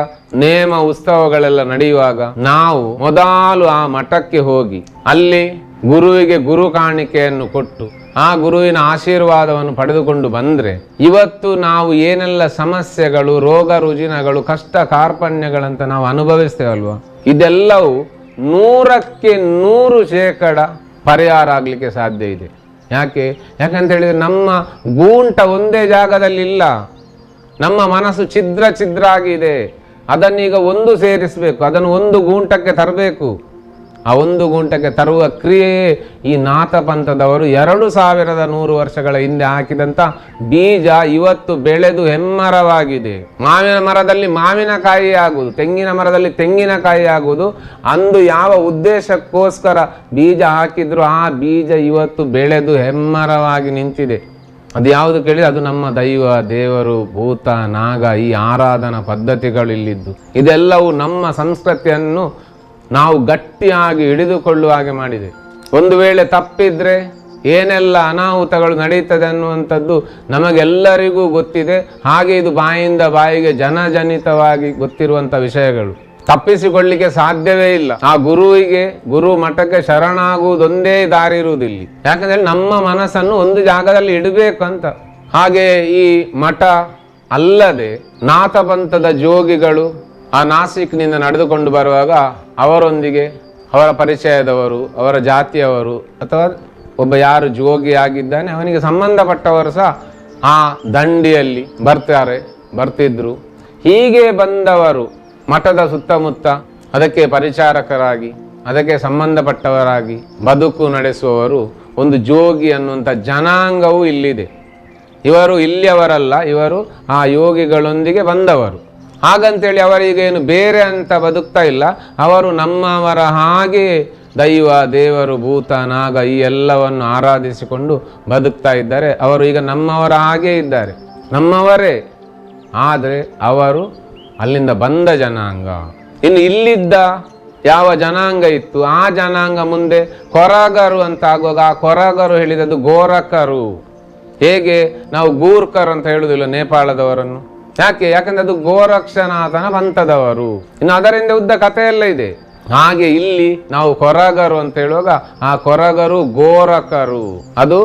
ನೇಮ ಉತ್ಸವಗಳೆಲ್ಲ ನಡೆಯುವಾಗ ನಾವು ಮೊದಲು ಆ ಮಠಕ್ಕೆ ಹೋಗಿ ಅಲ್ಲಿ ಗುರುವಿಗೆ ಗುರು ಕಾಣಿಕೆಯನ್ನು ಕೊಟ್ಟು ಆ ಗುರುವಿನ ಆಶೀರ್ವಾದವನ್ನು ಪಡೆದುಕೊಂಡು ಬಂದ್ರೆ ಇವತ್ತು ನಾವು ಏನೆಲ್ಲ ಸಮಸ್ಯೆಗಳು, ರೋಗ ರುಜಿನಗಳು, ಕಷ್ಟ ಕಾರ್ಪಣ್ಯಗಳಂತ ನಾವು ಅನುಭವಿಸ್ತೇವಲ್ವಾ, ಇದೆಲ್ಲವೂ 100% ಪರಿಹಾರ ಆಗಲಿಕ್ಕೆ ಸಾಧ್ಯ ಇದೆ. ಯಾಕಂತ ಹೇಳಿದ್ರೆ ನಮ್ಮ ಗೂಂಟ ಒಂದೇ ಜಾಗದಲ್ಲಿ ಇಲ್ಲ, ನಮ್ಮ ಮನಸ್ಸು ಛಿದ್ರ ಆಗಿದೆ. ಅದನ್ನೀಗ ಒಂದು ಸೇರಿಸಬೇಕು, ಅದನ್ನು ಒಂದು ಗೂಂಟಕ್ಕೆ ತರಬೇಕು. ಆ ಒಂದು ಗೂಂಟಕ್ಕೆ ತರುವ ಕ್ರಿಯೆಯೇ ಈ ನಾಥ ಪಂಥದವರು 2100 ವರ್ಷಗಳ ಹಿಂದೆ ಹಾಕಿದಂಥ ಬೀಜ ಇವತ್ತು ಬೆಳೆದು ಹೆಮ್ಮರವಾಗಿದೆ. ಮಾವಿನ ಮರದಲ್ಲಿ ಮಾವಿನಕಾಯಿ ಆಗುವುದು, ತೆಂಗಿನ ಮರದಲ್ಲಿ ತೆಂಗಿನಕಾಯಿ ಆಗುವುದು. ಅಂದು ಯಾವ ಉದ್ದೇಶಕ್ಕೋಸ್ಕರ ಬೀಜ ಹಾಕಿದ್ರು ಆ ಬೀಜ ಇವತ್ತು ಬೆಳೆದು ಹೆಮ್ಮರವಾಗಿ ನಿಂತಿದೆ. ಅದು ಯಾವುದು ಕೇಳಿದ್ರೆ ಅದು ನಮ್ಮ ದೈವ, ದೇವರು, ಭೂತ, ನಾಗ, ಈ ಆರಾಧನಾ ಪದ್ಧತಿಗಳು ಇಲ್ಲಿದ್ದು. ಇದೆಲ್ಲವೂ ನಮ್ಮ ಸಂಸ್ಕೃತಿಯನ್ನು ನಾವು ಗಟ್ಟಿಯಾಗಿ ಹಿಡಿದುಕೊಳ್ಳುವ ಹಾಗೆ ಮಾಡಿದೆ. ಒಂದು ವೇಳೆ ತಪ್ಪಿದ್ರೆ ಏನೆಲ್ಲ ಅನಾಹುತಗಳು ನಡೀತದೆ ಅನ್ನುವಂಥದ್ದು ನಮಗೆಲ್ಲರಿಗೂ ಗೊತ್ತಿದೆ. ಹಾಗೆ ಇದು ಬಾಯಿಂದ ಬಾಯಿಗೆ ಜನಜನಿತವಾಗಿ ಗೊತ್ತಿರುವಂಥ ವಿಷಯಗಳು, ತಪ್ಪಿಸಿಕೊಳ್ಳಿಕ್ಕೆ ಸಾಧ್ಯವೇ ಇಲ್ಲ. ಆ ಗುರುವಿಗೆ, ಗುರು ಮಠಕ್ಕೆ ಶರಣಾಗುವುದೊಂದೇ ದಾರಿ ಇರುವುದಿಲ್ಲ. ಯಾಕಂದ್ರೆ ನಮ್ಮ ಮನಸ್ಸನ್ನು ಒಂದು ಜಾಗದಲ್ಲಿ ಇಡಬೇಕು ಅಂತ. ಹಾಗೆ ಈ ಮಠ ಅಲ್ಲದೆ ನಾಥ ಪಂಥದ ಜೋಗಿಗಳು ಆ ನಾಸಿಕ್ನಿಂದ ನಡೆದುಕೊಂಡು ಬರುವಾಗ ಅವರೊಂದಿಗೆ ಅವರ ಪರಿಚಯದವರು, ಅವರ ಜಾತಿಯವರು ಅಥವಾ ಒಬ್ಬ ಯಾರು ಜೋಗಿ ಆಗಿದ್ದಾನೆ ಅವನಿಗೆ ಸಂಬಂಧಪಟ್ಟವರು ಸಹ ಆ ದಂಡಿಯಲ್ಲಿ ಬರ್ತಿದ್ರು. ಹೀಗೆ ಬಂದವರು ಮಠದ ಸುತ್ತಮುತ್ತ ಅದಕ್ಕೆ ಪರಿಚಾರಕರಾಗಿ, ಅದಕ್ಕೆ ಸಂಬಂಧಪಟ್ಟವರಾಗಿ ಬದುಕು ನಡೆಸುವವರು ಒಂದು ಜೋಗಿ ಅನ್ನುವಂಥ ಜನಾಂಗವೂ ಇಲ್ಲಿದೆ. ಇವರು ಇಲ್ಲಿಯವರಲ್ಲ, ಇವರು ಆ ಯೋಗಿಗಳೊಂದಿಗೆ ಬಂದವರು. ಹಾಗಂತೇಳಿ ಅವರಿಗೇನು ಬೇರೆ ಅಂತ ಬದುಕ್ತಾ ಇಲ್ಲ. ಅವರು ನಮ್ಮವರ ಹಾಗೆ ದೈವ, ದೇವರು, ಭೂತ, ನಾಗ ಈ ಎಲ್ಲವನ್ನು ಆರಾಧಿಸಿಕೊಂಡು ಬದುಕ್ತಾ ಇದ್ದಾರೆ. ಅವರು ಈಗ ನಮ್ಮವರ ಹಾಗೇ ಇದ್ದಾರೆ, ನಮ್ಮವರೇ. ಆದರೆ ಅವರು ಅಲ್ಲಿಂದ ಬಂದ ಜನಾಂಗ. ಇನ್ನು ಇಲ್ಲಿದ್ದ ಯಾವ ಜನಾಂಗ ಇತ್ತು ಆ ಜನಾಂಗ ಮುಂದೆ ಕೊರಗರು ಅಂತ ಆಗುವಾಗ ಆ ಕೊರಗರು ಹೇಳಿದದ್ದು ಗೋರಕರು. ಹೇಗೆ ನಾವು ಗೂರ್ಕರ್ ಅಂತ ಹೇಳುವುದಿಲ್ಲ ನೇಪಾಳದವರನ್ನು, ಯಾಕಂದ್ರೆ ಅದು ಗೋರಕ್ಷನಾಥನ ಪಂಥದವರು. ಇನ್ನು ಅದರಿಂದ ಉದ್ದ ಕಥೆಯೆಲ್ಲ ಇದೆ. ಹಾಗೆ ಇಲ್ಲಿ ನಾವು ಕೊರಗರು ಅಂತ ಹೇಳುವಾಗ ಆ ಕೊರಗರು ಗೋರಕರು, ಅದು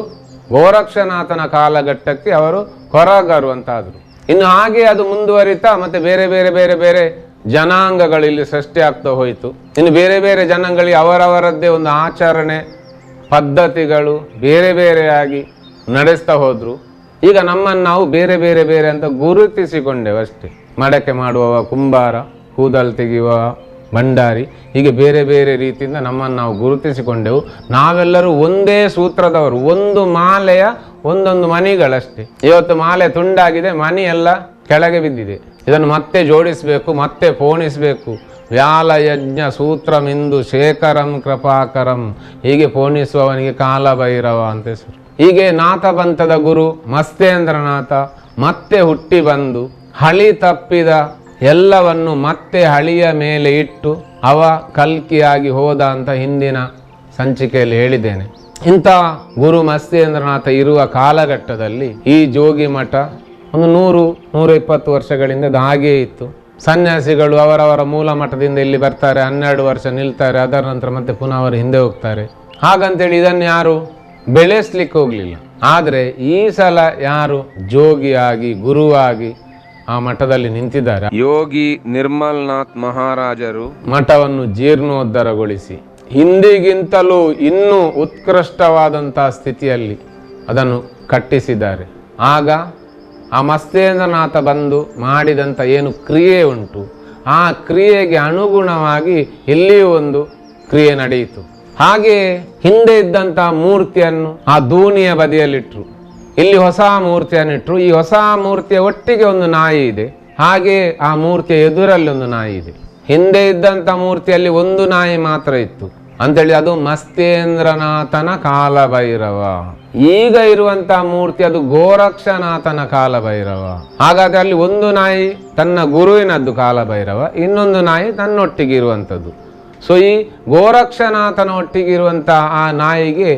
ಗೋರಕ್ಷನಾಥನ ಕಾಲಘಟ್ಟಕ್ಕೆ ಅವರು ಕೊರಗರು ಅಂತ ಆದ್ರು. ಇನ್ನು ಹಾಗೆ ಅದು ಮುಂದುವರಿತಾ ಮತ್ತೆ ಬೇರೆ ಬೇರೆ ಬೇರೆ ಬೇರೆ ಜನಾಂಗಗಳು ಇಲ್ಲಿ ಸೃಷ್ಟಿ ಆಗ್ತಾ ಹೋಯಿತು. ಇನ್ನು ಬೇರೆ ಬೇರೆ ಜನಾಂಗಗಳಿಗೆ ಅವರವರದ್ದೇ ಒಂದು ಆಚರಣೆ ಪದ್ಧತಿಗಳು ಬೇರೆ ಬೇರೆಯಾಗಿ ನಡೆಸ್ತಾ ಹೋದ್ರು. ಈಗ ನಮ್ಮನ್ನು ನಾವು ಬೇರೆ ಬೇರೆ ಬೇರೆ ಅಂತ ಗುರುತಿಸಿಕೊಂಡೆವು ಅಷ್ಟೇ. ಮಡಕೆ ಮಾಡುವವ ಕುಂಬಾರ, ಕೂದಲು ತೆಗೆಯುವ ಭಂಡಾರಿ, ಹೀಗೆ ಬೇರೆ ಬೇರೆ ರೀತಿಯಿಂದ ನಮ್ಮನ್ನು ನಾವು ಗುರುತಿಸಿಕೊಂಡೆವು. ನಾವೆಲ್ಲರೂ ಒಂದೇ ಸೂತ್ರದವರು, ಒಂದು ಮಾಲೆಯ ಒಂದೊಂದು ಮಣಿಗಳಷ್ಟೇ. ಇವತ್ತು ಮಾಲೆ ತುಂಡಾಗಿದೆ, ಮಣಿ ಎಲ್ಲ ಕೆಳಗೆ ಬಿದ್ದಿದೆ. ಇದನ್ನು ಮತ್ತೆ ಜೋಡಿಸಬೇಕು, ಮತ್ತೆ ಪೋಣಿಸಬೇಕು. ವ್ಯಾಲ ಯಜ್ಞ ಸೂತ್ರಮಿಂದು ಶೇಖರಂ ಕೃಪಾಕರಂ, ಹೀಗೆ ಪೋಣಿಸುವವನಿಗೆ ಕಾಲಭೈರವ ಅಂತ ಹೆಸರು. ಹೀಗೆ ನಾಥ ಪಂಥದ ಗುರು ಮಸ್ತೇಂದ್ರನಾಥ ಮತ್ತೆ ಹುಟ್ಟಿ ಬಂದು ಹಳಿ ತಪ್ಪಿದ ಎಲ್ಲವನ್ನು ಮತ್ತೆ ಹಳಿಯ ಮೇಲೆ ಇಟ್ಟು ಅವ ಕಲ್ಕಿಯಾಗಿ ಹೋದ ಅಂತ ಹಿಂದಿನ ಸಂಚಿಕೆಯಲ್ಲಿ ಹೇಳಿದ್ದೇನೆ. ಇಂಥ ಗುರು ಮಸ್ತೇಂದ್ರನಾಥ ಇರುವ ಕಾಲಘಟ್ಟದಲ್ಲಿ ಈ ಜೋಗಿ ಮಠ ಒಂದು 100-120 ವರ್ಷಗಳಿಂದ ಹಾಗೇ ಇತ್ತು. ಸನ್ಯಾಸಿಗಳು ಅವರವರ ಮೂಲ ಮಠದಿಂದ ಇಲ್ಲಿ ಬರ್ತಾರೆ, 12 ವರ್ಷ ನಿಲ್ತಾರೆ, ಅದರ ನಂತರ ಮತ್ತೆ ಪುನಃ ಅವರು ಹಿಂದೆ ಹೋಗ್ತಾರೆ. ಹಾಗಂತೇಳಿ ಇದನ್ನು ಯಾರು ಬೆಳೆಸ್ಲಿಕ್ಕೆ ಹೋಗ್ಲಿಲ್ಲ. ಆದರೆ ಈ ಸಲ ಯಾರು ಜೋಗಿಯಾಗಿ ಗುರುವಾಗಿ ಆ ಮಠದಲ್ಲಿ ನಿಂತಿದ್ದಾರೆ, ಯೋಗಿ ನಿರ್ಮಲ್ನಾಥ್ ಮಹಾರಾಜರು ಮಠವನ್ನು ಜೀರ್ಣೋದ್ಧಾರಗೊಳಿಸಿ ಹಿಂದಿಗಿಂತಲೂ ಇನ್ನೂ ಉತ್ಕೃಷ್ಟವಾದಂತಹ ಸ್ಥಿತಿಯಲ್ಲಿ ಅದನ್ನು ಕಟ್ಟಿಸಿದ್ದಾರೆ. ಆಗ ಆ ಮಸ್ತೇಂದ್ರನಾಥ ಬಂದು ಮಾಡಿದಂಥ ಏನು ಕ್ರಿಯೆ ಉಂಟು ಆ ಕ್ರಿಯೆಗೆ ಅನುಗುಣವಾಗಿ ಇಲ್ಲಿಯೂ ಒಂದು ಕ್ರಿಯೆ ನಡೆಯಿತು. ಹಾಗೆ ಹಿಂದೆ ಇದ್ದಂಥ ಮೂರ್ತಿಯನ್ನು ಆ ದೋಣಿಯ ಬದಿಯಲ್ಲಿಟ್ಟರು, ಇಲ್ಲಿ ಹೊಸ ಮೂರ್ತಿಯನ್ನಿಟ್ಟರು. ಈ ಹೊಸ ಮೂರ್ತಿಯ ಒಟ್ಟಿಗೆ ಒಂದು ನಾಯಿ ಇದೆ, ಹಾಗೆ ಆ ಮೂರ್ತಿಯ ಎದುರಲ್ಲಿ ಒಂದು ನಾಯಿ ಇದೆ. ಹಿಂದೆ ಇದ್ದಂಥ ಮೂರ್ತಿಯಲ್ಲಿ ಒಂದು ನಾಯಿ ಮಾತ್ರ ಇತ್ತು ಅಂತೇಳಿ ಅದು ಮಸ್ತೇಂದ್ರನಾಥನ ಕಾಲಭೈರವ. ಈಗ ಇರುವಂತ ಮೂರ್ತಿ ಅದು ಗೋರಕ್ಷನಾಥನ ಕಾಲಭೈರವ. ಹಾಗಾದ್ರೆ ಅಲ್ಲಿ ಒಂದು ನಾಯಿ ತನ್ನ ಗುರುವಿನದ್ದು ಕಾಲಭೈರವ, ಇನ್ನೊಂದು ನಾಯಿ ತನ್ನೊಟ್ಟಿಗೆ ಇರುವಂಥದ್ದು. ಸೊ ಈ ಗೋರಕ್ಷನಾಥನ ಒಟ್ಟಿಗಿರುವಂಥ ಆ ನಾಯಿಗೆ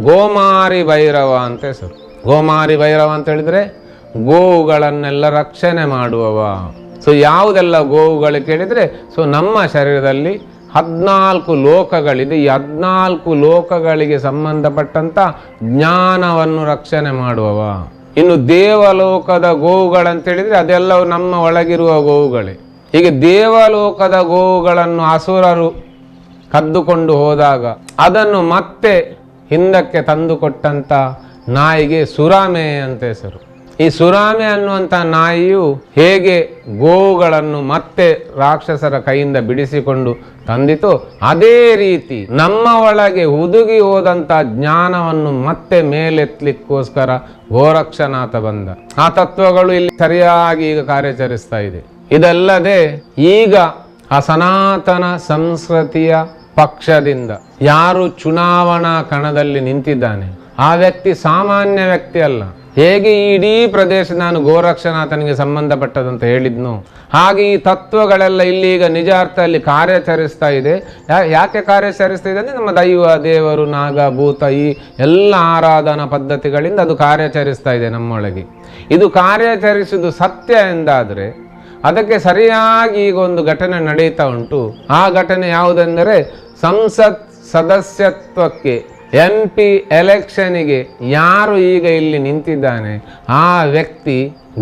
ಗೋಮಾರಿ ಭೈರವ ಅಂತ ಹೆಸರು. ಗೋಮಾರಿ ಭೈರವ ಅಂತ ಹೇಳಿದ್ರೆ ಗೋವುಗಳನ್ನೆಲ್ಲ ರಕ್ಷಣೆ ಮಾಡುವವ. ಸೊ ಯಾವುದೆಲ್ಲ ಗೋವುಗಳು ಕೇಳಿದರೆ, ಸೊ ನಮ್ಮ ಶರೀರದಲ್ಲಿ 14 ಲೋಕಗಳಿದೆ. ಈ 14 ಲೋಕಗಳಿಗೆ ಸಂಬಂಧಪಟ್ಟಂಥ ಜ್ಞಾನವನ್ನು ರಕ್ಷಣೆ ಮಾಡುವವ. ಇನ್ನು ದೇವಲೋಕದ ಗೋವುಗಳಂತೇಳಿದರೆ ಅದೆಲ್ಲವೂ ನಮ್ಮ ಒಳಗಿರುವ ಗೋವುಗಳೇ. ಹೀಗೆ ದೇವಲೋಕದ ಗೋವುಗಳನ್ನು ಅಸುರರು ಕದ್ದುಕೊಂಡು ಹೋದಾಗ ಅದನ್ನು ಮತ್ತೆ ಹಿಂದಕ್ಕೆ ತಂದುಕೊಟ್ಟಂಥ ನಾಯಿಗೆ ಸುರಾಮೆ ಅಂತ ಹೆಸರು. ಈ ಸುರಾಮೆ ಅನ್ನುವಂಥ ನಾಯಿಯು ಹೇಗೆ ಗೋವುಗಳನ್ನು ಮತ್ತೆ ರಾಕ್ಷಸರ ಕೈಯಿಂದ ಬಿಡಿಸಿಕೊಂಡು ತಂದಿತು, ಅದೇ ರೀತಿ ನಮ್ಮ ಒಳಗೆ ಹುದುಗಿ ಹೋದಂಥ ಜ್ಞಾನವನ್ನು ಮತ್ತೆ ಮೇಲೆತ್ತಲಿಕ್ಕೋಸ್ಕರ ಗೋರಕ್ಷನಾಥ ಬಂದ. ಆ ತತ್ವಗಳು ಇಲ್ಲಿ ಸರಿಯಾಗಿ ಈಗ ಕಾರ್ಯಾಚರಿಸ್ತಾ ಇದೆ. ಇದಲ್ಲದೆ ಈಗ ಆ ಸನಾತನ ಸಂಸ್ಕೃತಿಯ ಪಕ್ಷದಿಂದ ಯಾರು ಚುನಾವಣಾ ಕಣದಲ್ಲಿ ನಿಂತಿದ್ದಾನೆ ಆ ವ್ಯಕ್ತಿ ಸಾಮಾನ್ಯ ವ್ಯಕ್ತಿ ಅಲ್ಲ. ಹೇಗೆ ಈ ಇಡೀ ಪ್ರದೇಶ ನಾನು ಗೋರಕ್ಷನಾಥನಿಗೆ ಸಂಬಂಧಪಟ್ಟದಂತ ಹೇಳಿದ್ನು, ಹಾಗೆ ಈ ತತ್ವಗಳೆಲ್ಲ ಇಲ್ಲಿ ಈಗ ನಿಜ ಅರ್ಥದಲ್ಲಿ ಕಾರ್ಯಾಚರಿಸ್ತಾ ಇದೆ. ಯಾಕೆ ಕಾರ್ಯಾಚರಿಸ್ತಾ ಇದೆ ಅಂದರೆ ನಮ್ಮ ದೈವ, ದೇವರು, ನಾಗ, ಭೂತ ಈ ಎಲ್ಲ ಆರಾಧನಾ ಪದ್ಧತಿಗಳಿಂದ ಅದು ಕಾರ್ಯಾಚರಿಸ್ತಾ ಇದೆ ನಮ್ಮೊಳಗೆ. ಇದು ಕಾರ್ಯಾಚರಿಸುವುದು ಸತ್ಯ ಎಂದಾದರೆ ಅದಕ್ಕೆ ಸರಿಯಾಗಿ ಈಗ ಒಂದು ಘಟನೆ ನಡೀತಾ ಉಂಟು. ಆ ಘಟನೆ ಯಾವುದೆಂದರೆ ಸಂಸತ್ ಸದಸ್ಯತ್ವಕ್ಕೆ MP ಎಲೆಕ್ಷನಿಗೆ ಯಾರು ಈಗ ಇಲ್ಲಿ ನಿಂತಿದ್ದಾನೆ ಆ ವ್ಯಕ್ತಿ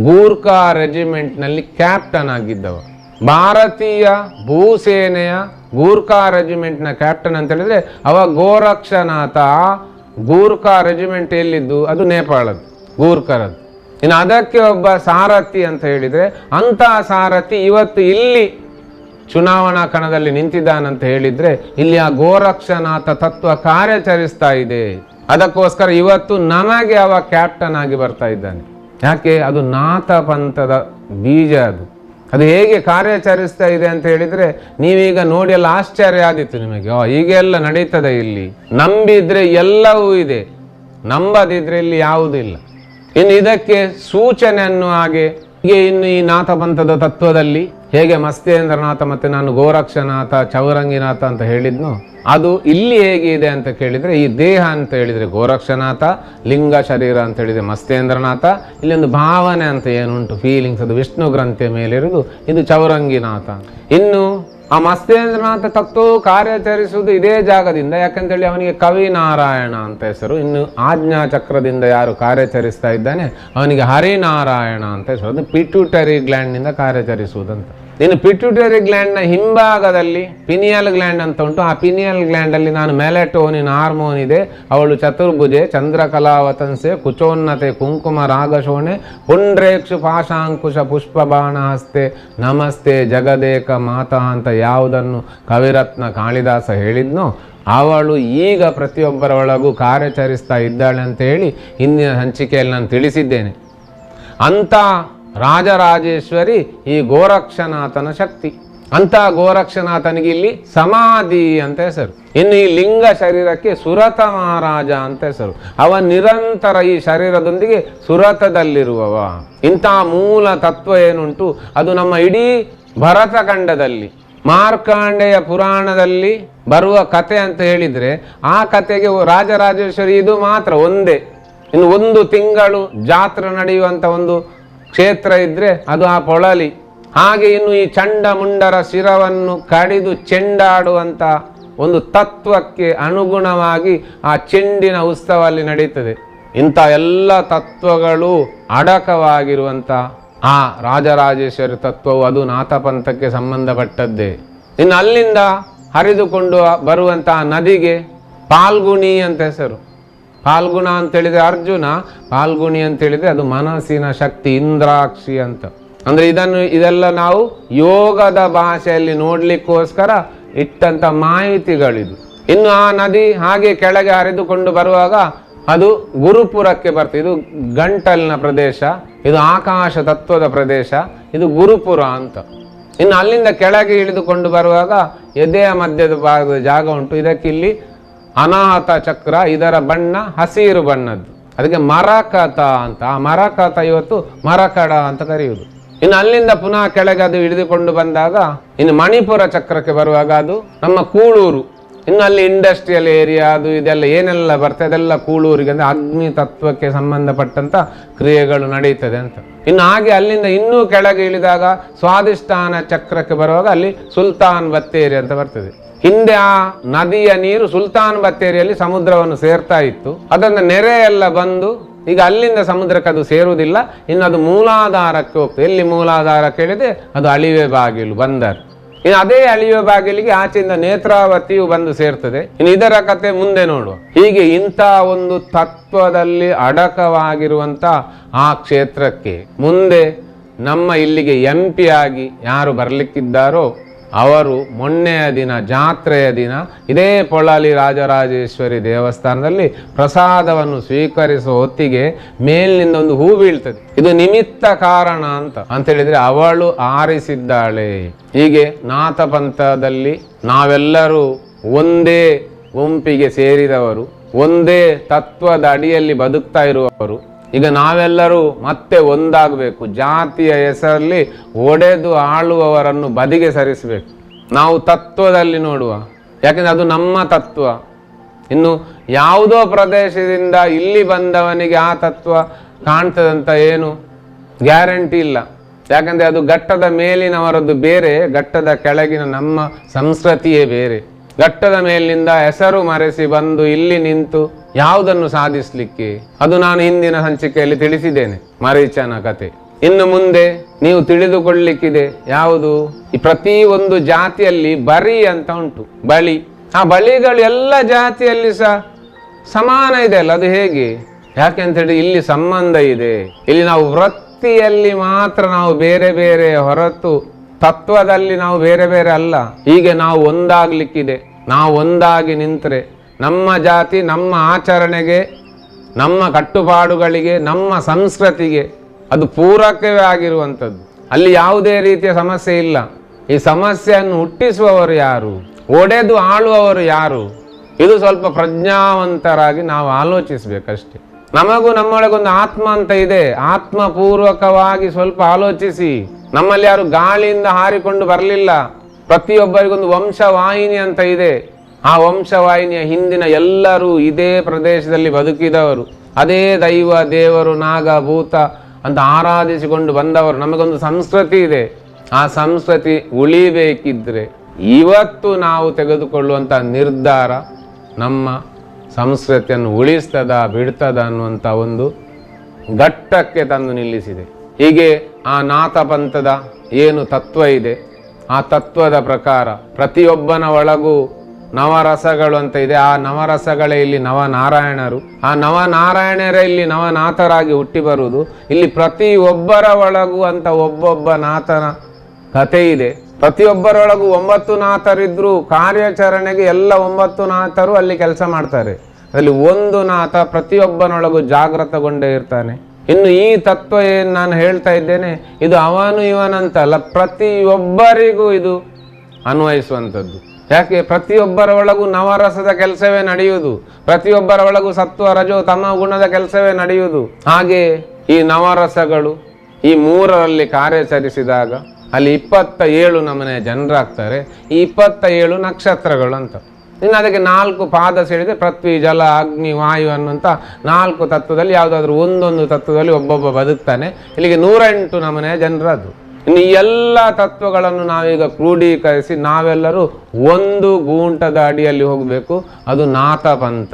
ಗೂರ್ಖಾ ರೆಜಿಮೆಂಟ್ನಲ್ಲಿ ಕ್ಯಾಪ್ಟನ್ ಆಗಿದ್ದವ. ಭಾರತೀಯ ಭೂಸೇನೆಯ ಗೂರ್ಖಾ ರೆಜಿಮೆಂಟ್ನ ಕ್ಯಾಪ್ಟನ್ ಅಂತ ಹೇಳಿದ್ರೆ ಅವ ಗೋರಕ್ಷನಾಥ. ಗೂರ್ಖಾ ರೆಜಿಮೆಂಟ್ ಎಲ್ಲಿದ್ದು ಅದು ನೇಪಾಳದ್ದು, ಗೂರ್ಖರದ್ದು. ಇನ್ನು ಅದಕ್ಕೆ ಒಬ್ಬ ಸಾರಥಿ ಅಂತ ಹೇಳಿದರೆ ಅಂತಹ ಸಾರಥಿ ಇವತ್ತು ಇಲ್ಲಿ ಚುನಾವಣಾ ಕಣದಲ್ಲಿ ನಿಂತಿದ್ದಾನಂತ ಹೇಳಿದರೆ ಇಲ್ಲಿ ಆ ಗೋರಕ್ಷನಾಥ ತತ್ವ ಕಾರ್ಯಾಚರಿಸ್ತಾ ಇದೆ. ಅದಕ್ಕೋಸ್ಕರ ಇವತ್ತು ನಮಗೆ ಅವ ಕ್ಯಾಪ್ಟನ್ ಆಗಿ ಬರ್ತಾ ಇದ್ದಾನೆ. ಯಾಕೆ? ಅದು ನಾಥ ಪಂಥದ ಬೀಜ. ಅದು ಹೇಗೆ ಕಾರ್ಯಾಚರಿಸ್ತಾ ಇದೆ ಅಂತ ಹೇಳಿದರೆ ನೀವೀಗ ನೋಡಿ ಎಲ್ಲ ಆಶ್ಚರ್ಯ ಆದಿತ್ತು ನಿಮಗೆ. ಹೀಗೆಲ್ಲ ನಡೀತದೆ ಇಲ್ಲಿ. ನಂಬಿದ್ರೆ ಎಲ್ಲವೂ ಇದೆ, ನಂಬದಿದ್ರೆ ಇಲ್ಲಿ ಯಾವುದಿಲ್ಲ. ಇನ್ನು ಇದಕ್ಕೆ ಸೂಚನೆ ಅನ್ನುವ ಹಾಗೆ ಹೀಗೆ ಇನ್ನು ಈ ನಾಥ ಪಂಥದ ತತ್ವದಲ್ಲಿ ಹೇಗೆ ಮಸ್ತೇಂದ್ರನಾಥ ಮತ್ತು ನಾನು ಗೋರಕ್ಷನಾಥ, ಚೌರಂಗಿನಾಥ ಅಂತ ಹೇಳಿದ್ನು, ಅದು ಇಲ್ಲಿ ಹೇಗಿದೆ ಅಂತ ಕೇಳಿದರೆ ಈ ದೇಹ ಅಂತ ಹೇಳಿದರೆ ಗೋರಕ್ಷನಾಥ, ಲಿಂಗ ಶರೀರ ಅಂತ ಹೇಳಿದರೆ ಮಸ್ತೇಂದ್ರನಾಥ, ಇಲ್ಲಿ ಒಂದು ಭಾವನೆ ಅಂತ ಏನುಂಟು ಫೀಲಿಂಗ್ಸ್ ಅದು ವಿಷ್ಣು ಗ್ರಂಥಿಯ ಮೇಲಿರುವುದು ಇದು ಚೌರಂಗಿನಾಥ. ಇನ್ನು ಆ ಮಸ್ತೇಂದ್ರನಾಥ ತತ್ವವು ಕಾರ್ಯಾಚರಿಸುವುದು ಇದೇ ಜಾಗದಿಂದ. ಯಾಕಂತೇಳಿ ಅವನಿಗೆ ಕವಿ ನಾರಾಯಣ ಅಂತ ಹೆಸರು. ಇನ್ನು ಆಜ್ಞಾ ಚಕ್ರದಿಂದ ಯಾರು ಕಾರ್ಯಾಚರಿಸ್ತಾ ಇದ್ದಾನೆ ಅವನಿಗೆ ಹರಿನಾರಾಯಣ ಅಂತ ಹೆಸರು. ಅದು ಪಿಟ್ಯೂಟರಿ ಗ್ಲ್ಯಾಂಡ್ನಿಂದ ಕಾರ್ಯಾಚರಿಸುವುದಂತ. ಇನ್ನು ಪಿಟ್ಯೂಟರಿ ಗ್ಲ್ಯಾಂಡ್ನ ಹಿಂಭಾಗದಲ್ಲಿ ಪಿನಿಯಲ್ ಗ್ಲ್ಯಾಂಡ್ ಅಂತ ಉಂಟು. ಆ ಪಿನಿಯಲ್ ಗ್ಲ್ಯಾಂಡಲ್ಲಿ ನಾನು ಮೆಲೆಟೋನಿನ್ ಹಾರ್ಮೋನ್ ಇದೆ, ಅವಳು ಚತುರ್ಭುಜೆ, ಚಂದ್ರಕಲಾವತಂಸೆ, ಕುಚೋನ್ನತೆ, ಕುಂಕುಮ ರಾಗಶೋಣೆ, ಪುಂಡ್ರೇಕ್ಷು ಪಾಶಾಂಕುಶ ಪುಷ್ಪಬಾಣ ಹಸ್ತೆ, ನಮಸ್ತೆ ಜಗದೇಕ ಮಾತಾ ಅಂತ ಯಾವುದನ್ನು ಕವಿರತ್ನ ಕಾಳಿದಾಸ ಹೇಳಿದ್ನೋ ಅವಳು ಈಗ ಪ್ರತಿಯೊಬ್ಬರ ಒಳಗೂ ಕಾರ್ಯಾಚರಿಸ್ತಾ ಇದ್ದಾಳೆ ಅಂತ ಹೇಳಿ ಹಿಂದಿನ ಹಂಚಿಕೆಯಲ್ಲಿ ನಾನು ತಿಳಿಸಿದ್ದೇನೆ. ಅಂಥ ರಾಜರಾಜೇಶ್ವರಿ ಈ ಗೋರಕ್ಷನಾಥನ ಶಕ್ತಿ. ಅಂತ ಗೋರಕ್ಷನಾಥನಿಗೆ ಇಲ್ಲಿ ಸಮಾಧಿ ಅಂತ ಹೆಸರು. ಇನ್ನು ಈ ಲಿಂಗ ಶರೀರಕ್ಕೆ ಸುರತ ಮಹಾರಾಜ ಅಂತ ಹೆಸರು. ಅವ ನಿರಂತರ ಈ ಶರೀರದೊಂದಿಗೆ ಸುರತದಲ್ಲಿರುವವ. ಇಂಥ ಮೂಲ ತತ್ವ ಏನುಂಟು ಅದು ನಮ್ಮ ಇಡೀ ಭರತಖಂಡದಲ್ಲಿ ಮಾರ್ಕಾಂಡೆಯ ಪುರಾಣದಲ್ಲಿ ಬರುವ ಕತೆ ಅಂತ ಹೇಳಿದರೆ ಆ ಕತೆಗೆ ರಾಜರಾಜೇಶ್ವರಿ ಇದು ಮಾತ್ರ ಒಂದೇ. ಇನ್ನು 1 ತಿಂಗಳು ಜಾತ್ರೆ ನಡೆಯುವಂಥ ಒಂದು ಕ್ಷೇತ್ರ ಇದ್ದರೆ ಅದು ಆ ಪೊಳಲಿ. ಹಾಗೆ ಇನ್ನು ಈ ಚಂಡ ಮುಂಡರ ಶಿರವನ್ನು ಕಡಿದು ಚೆಂಡಾಡುವಂಥ ಒಂದು ತತ್ವಕ್ಕೆ ಅನುಗುಣವಾಗಿ ಆ ಚೆಂಡಿನ ಉತ್ಸವ ಅಲ್ಲಿ ನಡೀತದೆ. ಇಂಥ ಎಲ್ಲ ತತ್ವಗಳು ಅಡಕವಾಗಿರುವಂಥ ಆ ರಾಜರಾಜೇಶ್ವರಿ ತತ್ವವು ಅದು ನಾಥಪಂಥಕ್ಕೆ ಸಂಬಂಧಪಟ್ಟದ್ದೇ. ಇನ್ನು ಅಲ್ಲಿಂದ ಹರಿದುಕೊಂಡು ಬರುವಂತಹ ನದಿಗೆ ಪಾಲ್ಗುಣಿ ಅಂತ ಹೆಸರು. ಫಾಲ್ಗುಣ ಅಂತೇಳಿದರೆ ಅರ್ಜುನ, ಫಾಲ್ಗುಣಿ ಅಂತೇಳಿದರೆ ಅದು ಮನಸ್ಸಿನ ಶಕ್ತಿ, ಇಂದ್ರಾಕ್ಷಿ ಅಂತ. ಅಂದರೆ ಇದೆಲ್ಲ ನಾವು ಯೋಗದ ಭಾಷೆಯಲ್ಲಿ ನೋಡಲಿಕ್ಕೋಸ್ಕರ ಇಟ್ಟಂಥ ಮಾಹಿತಿಗಳಿದು. ಇನ್ನು ಆ ನದಿ ಹಾಗೆ ಕೆಳಗೆ ಹರಿದುಕೊಂಡು ಬರುವಾಗ ಅದು ಗುರುಪುರಕ್ಕೆ ಬರ್ತದೆ. ಇದು ಗಂಟಲಿನ ಪ್ರದೇಶ, ಇದು ಆಕಾಶ ತತ್ವದ ಪ್ರದೇಶ, ಇದು ಗುರುಪುರ ಅಂತ. ಇನ್ನು ಅಲ್ಲಿಂದ ಕೆಳಗೆ ಇಳಿದುಕೊಂಡು ಬರುವಾಗ ಎದೆಯ ಮಧ್ಯದ ಭಾಗದ ಜಾಗ ಉಂಟು. ಇದಕ್ಕಿಲ್ಲಿ ಅನಾಹತ ಚಕ್ರ, ಇದರ ಬಣ್ಣ ಹಸಿರು ಬಣ್ಣದ್ದು, ಅದಕ್ಕೆ ಮರಕತ ಅಂತ. ಆ ಮರಕತ ಇವತ್ತು ಮರಕಡ ಅಂತ ಕರೆಯುವುದು. ಇನ್ನು ಅಲ್ಲಿಂದ ಪುನಃ ಕೆಳಗೆ ಅದು ಇಳಿದುಕೊಂಡು ಬಂದಾಗ ಇನ್ನು ಮಣಿಪುರ ಚಕ್ರಕ್ಕೆ ಬರುವಾಗ ಅದು ನಮ್ಮ ಕೂಳೂರು. ಇನ್ನು ಅಲ್ಲಿ ಇಂಡಸ್ಟ್ರಿಯಲ್ ಏರಿಯಾ ಅದು ಇದೆಲ್ಲ ಏನೆಲ್ಲ ಬರ್ತದೆ ಅದೆಲ್ಲ ಕೂಳೂರಿಗೆ, ಅಂದರೆ ಅಗ್ನಿ ತತ್ವಕ್ಕೆ ಸಂಬಂಧಪಟ್ಟಂಥ ಕ್ರಿಯೆಗಳು ನಡೀತದೆ ಅಂತ. ಇನ್ನು ಹಾಗೆ ಅಲ್ಲಿಂದ ಇನ್ನೂ ಕೆಳಗೆ ಇಳಿದಾಗ ಸ್ವಾಧಿಷ್ಠಾನ ಚಕ್ರಕ್ಕೆ ಬರುವಾಗ ಅಲ್ಲಿ ಸುಲ್ತಾನ್ ಬತ್ತೇರಿ ಅಂತ ಬರ್ತದೆ. ಹಿಂದೆ ಆ ನದಿಯ ನೀರು ಸುಲ್ತಾನ್ ಬತ್ತೇರಿಯಲ್ಲಿ ಸಮುದ್ರವನ್ನು ಸೇರ್ತಾ ಇತ್ತು. ಅದನ್ನು ನೆರೆ ಎಲ್ಲ ಬಂದು ಈಗ ಅಲ್ಲಿಂದ ಸಮುದ್ರಕ್ಕೆ ಅದು ಸೇರುವುದಿಲ್ಲ. ಇನ್ನು ಅದು ಮೂಲಾಧಾರಕ್ಕೆ ಹೋಗ್ತದೆ. ಎಲ್ಲಿ ಮೂಲಾಧಾರ ಕೇಳಿದೆ ಅದು ಅಳಿವೆ ಬಾಗಿಲು, ಬಂದರ್. ಇನ್ನು ಅದೇ ಅಳಿವೆ ಬಾಗಿಲಿಗೆ ಆಚೆಯಿಂದ ನೇತ್ರಾವತಿಯು ಬಂದು ಸೇರ್ತದೆ. ಇನ್ನು ಇದರ ಕತೆ ಮುಂದೆ ನೋಡುವ. ಹೀಗೆ ಇಂಥ ಒಂದು ತತ್ವದಲ್ಲಿ ಅಡಕವಾಗಿರುವಂಥ ಆ ಕ್ಷೇತ್ರಕ್ಕೆ ಮುಂದೆ ನಮ್ಮ ಇಲ್ಲಿಗೆ MP ಆಗಿ ಯಾರು ಬರಲಿಕ್ಕಿದ್ದಾರೋ ಅವರು ಮೊನ್ನೆಯ ದಿನ, ಜಾತ್ರೆಯ ದಿನ, ಇದೇ ಪೊಳಲಿ ರಾಜರಾಜೇಶ್ವರಿ ದೇವಸ್ಥಾನದಲ್ಲಿ ಪ್ರಸಾದವನ್ನು ಸ್ವೀಕರಿಸುವ ಹೊತ್ತಿಗೆ ಮೇಲಿನಿಂದ ಒಂದು ಹೂ ಬೀಳ್ತದೆ. ಇದು ನಿಮಿತ್ತ ಕಾರಣ ಅಂತ ಹೇಳಿದ್ರೆ ಅವಳು ಆರಿಸಿದ್ದಾಳೆ. ಹೀಗೆ ನಾಥಪಂಥದಲ್ಲಿ ನಾವೆಲ್ಲರೂ ಒಂದೇ ಗುಂಪಿಗೆ ಸೇರಿದವರು, ಒಂದೇ ತತ್ವದ ಅಡಿಯಲ್ಲಿ ಬದುಕ್ತಾ ಇರುವವರು. ಈಗ ನಾವೆಲ್ಲರೂ ಮತ್ತೆ ಒಂದಾಗಬೇಕು. ಜಾತಿಯ ಹೆಸರಲ್ಲಿ ಒಡೆದು ಆಳುವವರನ್ನು ಬದಿಗೆ ಸರಿಸಬೇಕು. ನಾವು ತತ್ವದಲ್ಲಿ ನೋಡುವ, ಯಾಕೆಂದರೆ ಅದು ನಮ್ಮ ತತ್ವ. ಇನ್ನು ಯಾವುದೋ ಪ್ರದೇಶದಿಂದ ಇಲ್ಲಿ ಬಂದವನಿಗೆ ಆ ತತ್ವ ಕಾಣ್ತದಂತ ಏನು ಗ್ಯಾರಂಟಿ ಇಲ್ಲ. ಯಾಕಂದರೆ ಅದು ಘಟ್ಟದ ಮೇಲಿನವರದ್ದು ಬೇರೆ, ಘಟ್ಟದ ಕೆಳಗಿನ ನಮ್ಮ ಸಂಸ್ಕೃತಿಯೇ ಬೇರೆ. ಘಟ್ಟದ ಮೇಲಿನಿಂದ ಹೆಸರು ಮರೆಸಿ ಬಂದು ಇಲ್ಲಿ ನಿಂತು ಯಾವುದನ್ನು ಸಾಧಿಸಲಿಕ್ಕೆ, ಅದು ನಾನು ಹಿಂದಿನ ಸಂಚಿಕೆಯಲ್ಲಿ ತಿಳಿಸಿದ್ದೇನೆ, ಮರೀಚನ ಕತೆ. ಇನ್ನು ಮುಂದೆ ನೀವು ತಿಳಿದುಕೊಳ್ಳಿಕ್ಕಿದೆ ಯಾವುದು, ಈ ಪ್ರತಿ ಒಂದು ಜಾತಿಯಲ್ಲಿ ಬರಿ ಅಂತ ಉಂಟು, ಬಳಿ. ಆ ಬಳಿಗಳು ಎಲ್ಲ ಜಾತಿಯಲ್ಲಿ ಸಮಾನ ಇದೆ ಅಲ್ಲ, ಅದು ಹೇಗೆ? ಯಾಕೆಂತೇಳಿ ಇಲ್ಲಿ ಸಂಬಂಧ ಇದೆ. ಇಲ್ಲಿ ನಾವು ವೃತ್ತಿಯಲ್ಲಿ ಮಾತ್ರ ನಾವು ಬೇರೆ ಬೇರೆ ಹೊರತು ತತ್ವದಲ್ಲಿ ನಾವು ಬೇರೆ ಬೇರೆ ಅಲ್ಲ. ಹೀಗೆ ನಾವು ಒಂದಾಗ್ಲಿಕ್ಕಿದೆ. ನಾವು ಒಂದಾಗಿ ನಿಂತರೆ ನಮ್ಮ ಜಾತಿ ನಮ್ಮ ಆಚರಣೆಗೆ, ನಮ್ಮ ಕಟ್ಟುಪಾಡುಗಳಿಗೆ, ನಮ್ಮ ಸಂಸ್ಕೃತಿಗೆ ಅದು ಪೂರಕವೇ ಆಗಿರುವಂಥದ್ದು. ಅಲ್ಲಿ ಯಾವುದೇ ರೀತಿಯ ಸಮಸ್ಯೆ ಇಲ್ಲ. ಈ ಸಮಸ್ಯೆಯನ್ನು ಹುಟ್ಟಿಸುವವರು ಯಾರು, ಒಡೆದು ಆಳುವವರು ಯಾರು? ಇದು ಸ್ವಲ್ಪ ಪ್ರಜ್ಞಾವಂತರಾಗಿ ನಾವು ಆಲೋಚಿಸಬೇಕಷ್ಟೆ. ನಮಗೂ ನಮ್ಮೊಳಗೊಂದು ಆತ್ಮ ಅಂತ ಇದೆ. ಆತ್ಮಪೂರ್ವಕವಾಗಿ ಸ್ವಲ್ಪ ಆಲೋಚಿಸಿ. ನಮ್ಮಲ್ಲಿ ಯಾರು ಗಾಳಿಯಿಂದ ಹಾರಿಕೊಂಡು ಬರಲಿಲ್ಲ. ಪ್ರತಿಯೊಬ್ಬರಿಗೊಂದು ವಂಶವಾಹಿನಿ ಅಂತ ಇದೆ. ಆ ವಂಶವಾಹಿನಿಯ ಹಿಂದಿನ ಎಲ್ಲರೂ ಇದೇ ಪ್ರದೇಶದಲ್ಲಿ ಬದುಕಿದವರು. ಅದೇ ದೈವ, ದೇವರು, ನಾಗ, ಭೂತ ಅಂತ ಆರಾಧಿಸಿಕೊಂಡು ಬಂದವರು. ನಮಗೊಂದು ಸಂಸ್ಕೃತಿ ಇದೆ. ಆ ಸಂಸ್ಕೃತಿ ಉಳಿಬೇಕಿದ್ರೆ ಇವತ್ತು ನಾವು ತೆಗೆದುಕೊಳ್ಳುವಂಥ ನಿರ್ಧಾರ ನಮ್ಮ ಸಂಸ್ಕೃತಿಯನ್ನು ಉಳಿಸ್ತದ ಬಿಡ್ತದ ಅನ್ನುವಂಥ ಒಂದು ಘಟ್ಟಕ್ಕೆ ತಂದು ನಿಲ್ಲಿಸಿದೆ. ಹೀಗೆ ಆ ನಾಥಪಂಥದ ಏನು ತತ್ವ ಇದೆ, ಆ ತತ್ವದ ಪ್ರಕಾರ ಪ್ರತಿಯೊಬ್ಬನ ಒಳಗೂ ನವರಸಗಳು ಅಂತ ಇದೆ. ಆ ನವರಸಗಳೇ ಇಲ್ಲಿ ನವನಾರಾಯಣರು. ಆ ನವನಾರಾಯಣರೇ ಇಲ್ಲಿ ನವನಾಥರಾಗಿ ಹುಟ್ಟಿ ಬರುವುದು. ಇಲ್ಲಿ ಪ್ರತಿಯೊಬ್ಬರ ಒಳಗೂ ಅಂತ ಒಬ್ಬೊಬ್ಬ ನಾಥನ ಕಥೆ ಇದೆ. ಪ್ರತಿಯೊಬ್ಬರೊಳಗೂ 9 ನಾಥರಿದ್ರೂ ಕಾರ್ಯಾಚರಣೆಗೆ ಎಲ್ಲ 9 ನಾಥರು ಅಲ್ಲಿ ಕೆಲಸ ಮಾಡ್ತಾರೆ. ಅಲ್ಲಿ ಒಂದು ನಾಥ ಪ್ರತಿಯೊಬ್ಬನೊಳಗೂ ಜಾಗೃತಗೊಂಡೇ ಇರ್ತಾನೆ. ಇನ್ನು ಈ ತತ್ವ ಏನು ನಾನು ಹೇಳ್ತಾ ಇದ್ದೇನೆ, ಇದು ಅವನು ಇವನಂತಲ್ಲ, ಪ್ರತಿಯೊಬ್ಬರಿಗೂ ಇದು ಅನ್ವಯಿಸುವಂಥದ್ದು. ಯಾಕೆ? ಪ್ರತಿಯೊಬ್ಬರ ಒಳಗೂ ನವರಸದ ಕೆಲಸವೇ ನಡೆಯುವುದು. ಪ್ರತಿಯೊಬ್ಬರ ಒಳಗೂ ಸತ್ವ ರಜೋ ತಮ ಗುಣದ ಕೆಲಸವೇ ನಡೆಯುವುದು. ಹಾಗೆ ಈ ನವರಸಗಳು ಈ 3ರಲ್ಲಿ ಕಾರ್ಯಾಚರಿಸಿದಾಗ ಅಲ್ಲಿ 27 ನಮೂನೆಯ ಜನರಾಗ್ತಾರೆ. ಈ 27 ನಕ್ಷತ್ರಗಳು ಅಂತ. ಇನ್ನು ಅದಕ್ಕೆ 4 ಪಾದ ಸೇರಿದೆ. ಪೃಥ್ವಿ, ಜಲ, ಅಗ್ನಿ, ವಾಯು ಅನ್ನುವಂಥ 4 ತತ್ವದಲ್ಲಿ ಯಾವುದಾದ್ರೂ ಒಂದೊಂದು ತತ್ವದಲ್ಲಿ ಒಬ್ಬೊಬ್ಬ ಬದುಕ್ತಾನೆ. ಇಲ್ಲಿಗೆ 108 ನಮೂನೆಯ ಜನರದು. ಇನ್ನು ಈ ಎಲ್ಲ ತತ್ವಗಳನ್ನು ನಾವೀಗ ಕ್ರೋಢೀಕರಿಸಿ ನಾವೆಲ್ಲರೂ ಒಂದು ಗೂಂಟದ ಅಡಿಯಲ್ಲಿ ಹೋಗಬೇಕು. ಅದು ನಾಥಪಂಥ.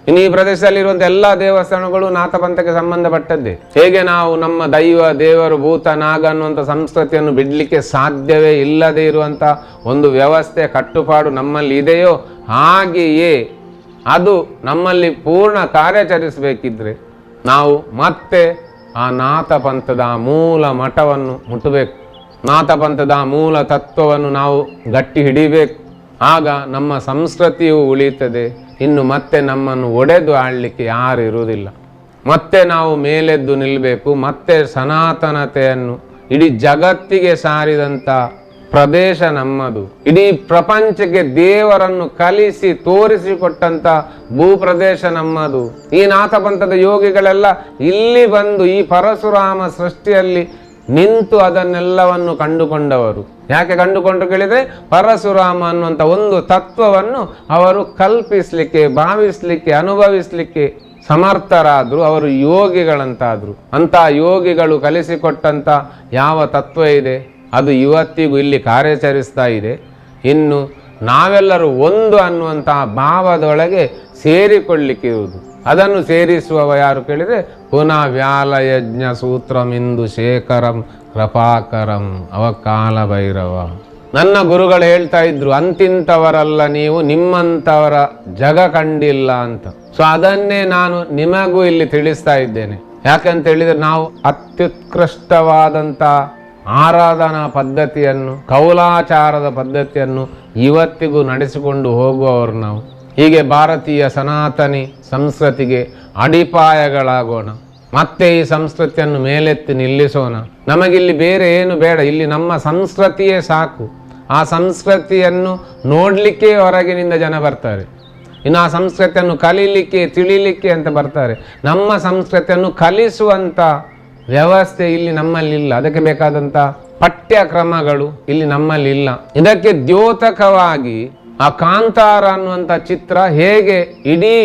ಇನ್ನು ಈ ಪ್ರದೇಶದಲ್ಲಿರುವಂಥ ಎಲ್ಲ ದೇವಸ್ಥಾನಗಳು ನಾಥಪಂಥಕ್ಕೆ ಸಂಬಂಧಪಟ್ಟದ್ದೇ. ಹೇಗೆ ನಾವು ನಮ್ಮ ದೈವ, ದೇವರು, ಭೂತ, ನಾಗ ಅನ್ನುವಂಥ ಸಂಸ್ಕೃತಿಯನ್ನು ಬಿಡಲಿಕ್ಕೆ ಸಾಧ್ಯವೇ ಇಲ್ಲದೆ ಇರುವಂಥ ಒಂದು ವ್ಯವಸ್ಥೆ, ಕಟ್ಟುಪಾಡು ನಮ್ಮಲ್ಲಿ ಇದೆಯೋ, ಹಾಗೆಯೇ ಅದು ನಮ್ಮಲ್ಲಿ ಪೂರ್ಣ ಕಾರ್ಯಾಚರಿಸಬೇಕಿದ್ರೆ ನಾವು ಮತ್ತೆ ಆ ನಾಥ ಪಂಥದ ಮೂಲ ಮಠವನ್ನು ಮುಟ್ಟಬೇಕು. ನಾಥ ಪಂಥದ ಮೂಲ ತತ್ವವನ್ನು ನಾವು ಗಟ್ಟಿ ಹಿಡಿಬೇಕು. ಆಗ ನಮ್ಮ ಸಂಸ್ಕೃತಿಯು ಉಳಿಯುತ್ತದೆ. ಇನ್ನು ಮತ್ತೆ ನಮ್ಮನ್ನು ಒಡೆದು ಆಳಲಿಕ್ಕೆ ಯಾರು ಇರುವುದಿಲ್ಲ. ಮತ್ತೆ ನಾವು ಮೇಲೆದ್ದು ನಿಲ್ಲಬೇಕು. ಮತ್ತೆ ಸನಾತನತೆಯನ್ನು ಇಡೀ ಜಗತ್ತಿಗೆ ಸಾರಿದಂಥ ಪ್ರದೇಶ ನಮ್ಮದು. ಇಡೀ ಪ್ರಪಂಚಕ್ಕೆ ದೇವರನ್ನು ಕಲಿಸಿ ತೋರಿಸಿಕೊಟ್ಟಂಥ ಭೂಪ್ರದೇಶ ನಮ್ಮದು. ಈ ನಾಥಪಂಥದ ಯೋಗಿಗಳೆಲ್ಲ ಇಲ್ಲಿ ಬಂದು ಈ ಪರಶುರಾಮ ಸೃಷ್ಟಿಯಲ್ಲಿ ನಿಂತು ಅದನ್ನೆಲ್ಲವನ್ನು ಕಂಡುಕೊಂಡವರು. ಯಾಕೆ ಕಂಡುಕೊಂಡ್ರು ಕೇಳಿದರೆ, ಪರಶುರಾಮ ಅನ್ನುವಂಥ ಒಂದು ತತ್ವವನ್ನು ಅವರು ಕಲ್ಪಿಸಲಿಕ್ಕೆ, ಭಾವಿಸಲಿಕ್ಕೆ, ಅನುಭವಿಸಲಿಕ್ಕೆ ಸಮರ್ಥರಾದರು. ಅವರು ಯೋಗಿಗಳಂತಾದರು. ಅಂಥ ಯೋಗಿಗಳು ಕಲಿಸಿಕೊಟ್ಟಂಥ ಯಾವ ತತ್ವ ಇದೆ ಅದು ಇವತ್ತಿಗೂ ಇಲ್ಲಿ ಕಾರ್ಯಾಚರಿಸ್ತಾ ಇದೆ. ಇನ್ನು ನಾವೆಲ್ಲರೂ ಒಂದು ಅನ್ನುವಂತಹ ಭಾವದೊಳಗೆ ಸೇರಿಕೊಳ್ಳಿಕ್ಕಿರುವುದು. ಅದನ್ನು ಸೇರಿಸುವವ ಯಾರು ಕೇಳಿದರೆ, ಪುನಃ ವ್ಯಾಲಯಜ್ಞ ಸೂತ್ರಮಿಂದು ಶೇಖರಂ ಕೃಪಾಕರಂ ಅವಕಾಲ ಭೈರವ. ನನ್ನ ಗುರುಗಳು ಹೇಳ್ತಾ ಇದ್ರು, ಅಂತಿಂಥವರಲ್ಲ ನೀವು, ನಿಮ್ಮಂಥವರ ಜಗ ಕಂಡಿಲ್ಲ ಅಂತ. ಸೊ ಅದನ್ನೇ ನಾನು ನಿಮಗೂ ಇಲ್ಲಿ ತಿಳಿಸ್ತಾ ಇದ್ದೇನೆ. ಯಾಕಂತ ಹೇಳಿದರೆ, ನಾವು ಅತ್ಯುತ್ಕೃಷ್ಟವಾದಂಥ ಆರಾಧನಾ ಪದ್ಧತಿಯನ್ನು, ಕೌಲಾಚಾರದ ಪದ್ಧತಿಯನ್ನು ಇವತ್ತಿಗೂ ನಡೆಸಿಕೊಂಡು ಹೋಗುವವರು ನಾವು. ಹೀಗೆ ಭಾರತೀಯ ಸನಾತನಿ ಸಂಸ್ಕೃತಿಗೆ ಅಡಿಪಾಯಗಳಾಗೋಣ. ಮತ್ತೆ ಈ ಸಂಸ್ಕೃತಿಯನ್ನು ಮೇಲೆತ್ತಿ ನಿಲ್ಲಿಸೋಣ. ನಮಗಿಲ್ಲಿ ಬೇರೆ ಏನು ಬೇಡ, ಇಲ್ಲಿ ನಮ್ಮ ಸಂಸ್ಕೃತಿಯೇ ಸಾಕು. ಆ ಸಂಸ್ಕೃತಿಯನ್ನು ನೋಡಲಿಕ್ಕೆ ಹೊರಗಿನಿಂದ ಜನ ಬರ್ತಾರೆ. ಇನ್ನು ಆ ಸಂಸ್ಕೃತಿಯನ್ನು ಕಲೀಲಿಕ್ಕೆ, ತಿಳಿಲಿಕ್ಕೆ ಅಂತ ಬರ್ತಾರೆ. ನಮ್ಮ ಸಂಸ್ಕೃತಿಯನ್ನು ಕಲಿಸುವಂಥ ವ್ಯವಸ್ಥೆ ಇಲ್ಲಿ ನಮ್ಮಲ್ಲಿಲ್ಲ. ಅದಕ್ಕೆ ಬೇಕಾದಂಥ ಪಠ್ಯಕ್ರಮಗಳು ಇಲ್ಲಿ ನಮ್ಮಲ್ಲಿಲ್ಲ. ಇದಕ್ಕೆ ದ್ಯೋತಕವಾಗಿ ಆ ಕಾಂತಾರ ಅನ್ನುವಂಥ ಚಿತ್ರ ಹೇಗೆ ಇಡೀ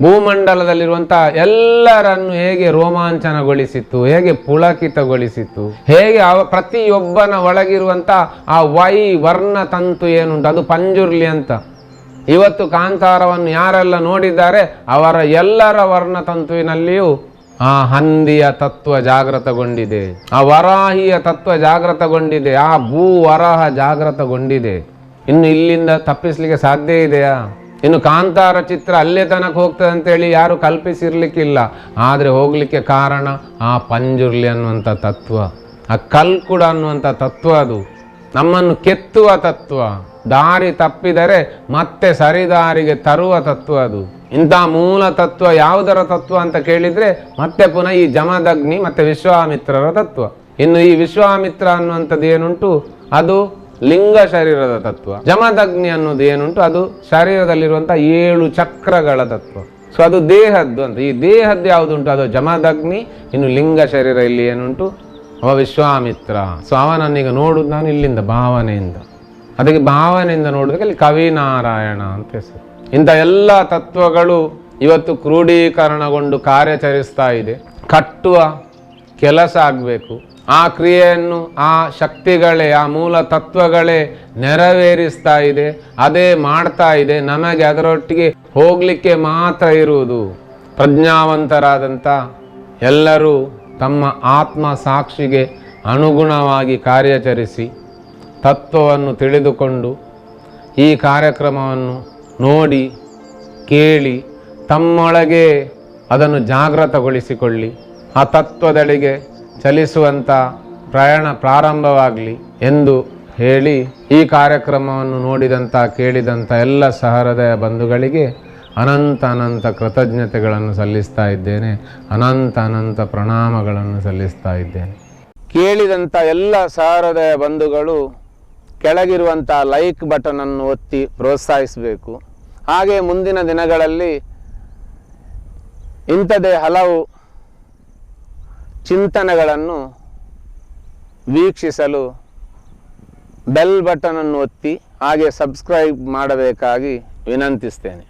ಭೂಮಂಡಲದಲ್ಲಿರುವಂಥ ಎಲ್ಲರನ್ನು ಹೇಗೆ ರೋಮಾಂಚನಗೊಳಿಸಿತ್ತು, ಹೇಗೆ ಪುಳಕಿತಗೊಳಿಸಿತ್ತು, ಹೇಗೆ ಪ್ರತಿಯೊಬ್ಬನ ಒಳಗಿರುವಂಥ ಆ ವರ್ಣ ತಂತು ಏನುಂಟು ಅದು ಪಂಜುರ್ಲಿ ಅಂತ. ಇವತ್ತು ಕಾಂತಾರವನ್ನು ಯಾರೆಲ್ಲ ನೋಡಿದ್ದಾರೆ ಅವರ ಎಲ್ಲರ ವರ್ಣತಂತುವಿನಲ್ಲಿಯೂ ಆ ಹಂದಿಯ ತತ್ವ ಜಾಗೃತಗೊಂಡಿದೆ, ಆ ವರಾಹಿಯ ತತ್ವ ಜಾಗೃತಗೊಂಡಿದೆ, ಆ ವರಾಹ ಜಾಗೃತಗೊಂಡಿದೆ. ಇನ್ನು ಇಲ್ಲಿಂದ ತಪ್ಪಿಸ್ಲಿಕ್ಕೆ ಸಾಧ್ಯ ಇದೆಯಾ? ಇನ್ನು ಕಾಂತಾರ ಚಿತ್ರ ಅಲ್ಲೇ ತನಕ ಹೋಗ್ತದೆ ಅಂತೇಳಿ ಯಾರು ಕಲ್ಪಿಸಿರ್ಲಿಕ್ಕಿಲ್ಲ. ಆದರೆ ಹೋಗ್ಲಿಕ್ಕೆ ಕಾರಣ ಆ ಪಂಜುರ್ಲಿ ಅನ್ನುವಂಥ ತತ್ವ, ಆ ಕಲ್ಕುಡ ಅನ್ನುವಂಥ ತತ್ವ. ಅದು ನಮ್ಮನ್ನು ಕೆತ್ತುವ ತತ್ವ, ದಾರಿ ತಪ್ಪಿದರೆ ಮತ್ತೆ ಸರಿದಾರಿಗೆ ತರುವ ತತ್ವ ಅದು. ಇಂಥ ಮೂಲ ತತ್ವ ಯಾವುದರ ತತ್ವ ಅಂತ ಕೇಳಿದರೆ ಮತ್ತೆ ಪುನಃ ಈ ಜಮದಗ್ನಿ ಮತ್ತು ವಿಶ್ವಾಮಿತ್ರರ ತತ್ವ. ಇನ್ನು ಈ ವಿಶ್ವಾಮಿತ್ರ ಅನ್ನುವಂಥದ್ದು ಏನುಂಟು ಅದು ಲಿಂಗ ಶರೀರದ ತತ್ವ. ಜಮದಗ್ನಿ ಅನ್ನೋದು ಏನುಂಟು ಅದು ಶರೀರದಲ್ಲಿರುವಂಥ 7 ಚಕ್ರಗಳ ತತ್ವ. ಸೊ ಅದು ದೇಹದ್ದು ಅಂತ. ಈ ದೇಹದ್ದು ಯಾವುದುಂಟು ಅದು ಜಮದಗ್ನಿ. ಇನ್ನು ಲಿಂಗ ಶರೀರ ಇಲ್ಲಿ ಏನುಂಟು ಅವ ವಿಶ್ವಾಮಿತ್ರ. ಸೊ ಅವನನ್ನೀಗ ನೋಡುದು ನಾನು ಇಲ್ಲಿಂದ ಭಾವನೆಯಿಂದ. ಅದಕ್ಕೆ ಭಾವನೆಯಿಂದ ನೋಡೋದಕ್ಕೆ ಅಲ್ಲಿ ಕವಿನಾರಾಯಣ ಅಂತ ಹೆಸರು. ಇಂಥ ಎಲ್ಲ ತತ್ವಗಳು ಇವತ್ತು ಕ್ರೋಢೀಕರಣಗೊಂಡು ಕಾರ್ಯಾಚರಿಸ್ತಾ ಇದೆ. ಕಟ್ಟುವ ಕೆಲಸ ಆಗಬೇಕು. ಆ ಕ್ರಿಯೆಯನ್ನು ಆ ಶಕ್ತಿಗಳೇ, ಆ ಮೂಲ ತತ್ವಗಳೇ ನೆರವೇರಿಸ್ತಾ ಇದೆ, ಅದೇ ಮಾಡ್ತಾ ಇದೆ. ನಮಗೆ ಅದರೊಟ್ಟಿಗೆ ಹೋಗಲಿಕ್ಕೆ ಮಾತ್ರ ಇರುವುದು. ಪ್ರಜ್ಞಾವಂತರಾದಂಥ ಎಲ್ಲರೂ ತಮ್ಮ ಆತ್ಮ ಸಾಕ್ಷಿಗೆ ಅನುಗುಣವಾಗಿ ಕಾರ್ಯಾಚರಿಸಿ ತತ್ವವನ್ನು ತಿಳಿದುಕೊಂಡು ಈ ಕಾರ್ಯಕ್ರಮವನ್ನು ನೋಡಿ ಕೇಳಿ ತಮ್ಮೊಳಗೆ ಅದನ್ನು ಜಾಗೃತಗೊಳಿಸಿಕೊಳ್ಳಿ. ಆ ತತ್ವದೆಡೆಗೆ ಚಲಿಸುವಂಥ ಪ್ರಯಾಣ ಪ್ರಾರಂಭವಾಗಲಿ ಎಂದು ಹೇಳಿ ಈ ಕಾರ್ಯಕ್ರಮವನ್ನು ನೋಡಿದಂಥ ಕೇಳಿದಂಥ ಎಲ್ಲ ಸಹೃದಯ ಬಂಧುಗಳಿಗೆ ಅನಂತ ಕೃತಜ್ಞತೆಗಳನ್ನು ಸಲ್ಲಿಸ್ತಾ ಇದ್ದೇನೆ. ಅನಂತ ಪ್ರಣಾಮಗಳನ್ನು ಸಲ್ಲಿಸ್ತಾ ಇದ್ದೇನೆ. ಕೇಳಿದಂಥ ಎಲ್ಲ ಸಹೃದಯ ಬಂಧುಗಳು ಕೆಳಗಿರುವಂಥ ಲೈಕ್ ಬಟನನ್ನು ಒತ್ತಿ ಪ್ರೋತ್ಸಾಹಿಸಬೇಕು. ಹಾಗೆ ಮುಂದಿನ ದಿನಗಳಲ್ಲಿ ಇಂಥದೇ ಹಲವು ಚಿಂತನೆಗಳನ್ನು ವೀಕ್ಷಿಸಲು ಬೆಲ್ ಬಟನನ್ನು ಒತ್ತಿ ಹಾಗೆ ಸಬ್ಸ್ಕ್ರೈಬ್ ಮಾಡಬೇಕಾಗಿ ವಿನಂತಿಸ್ತೇನೆ.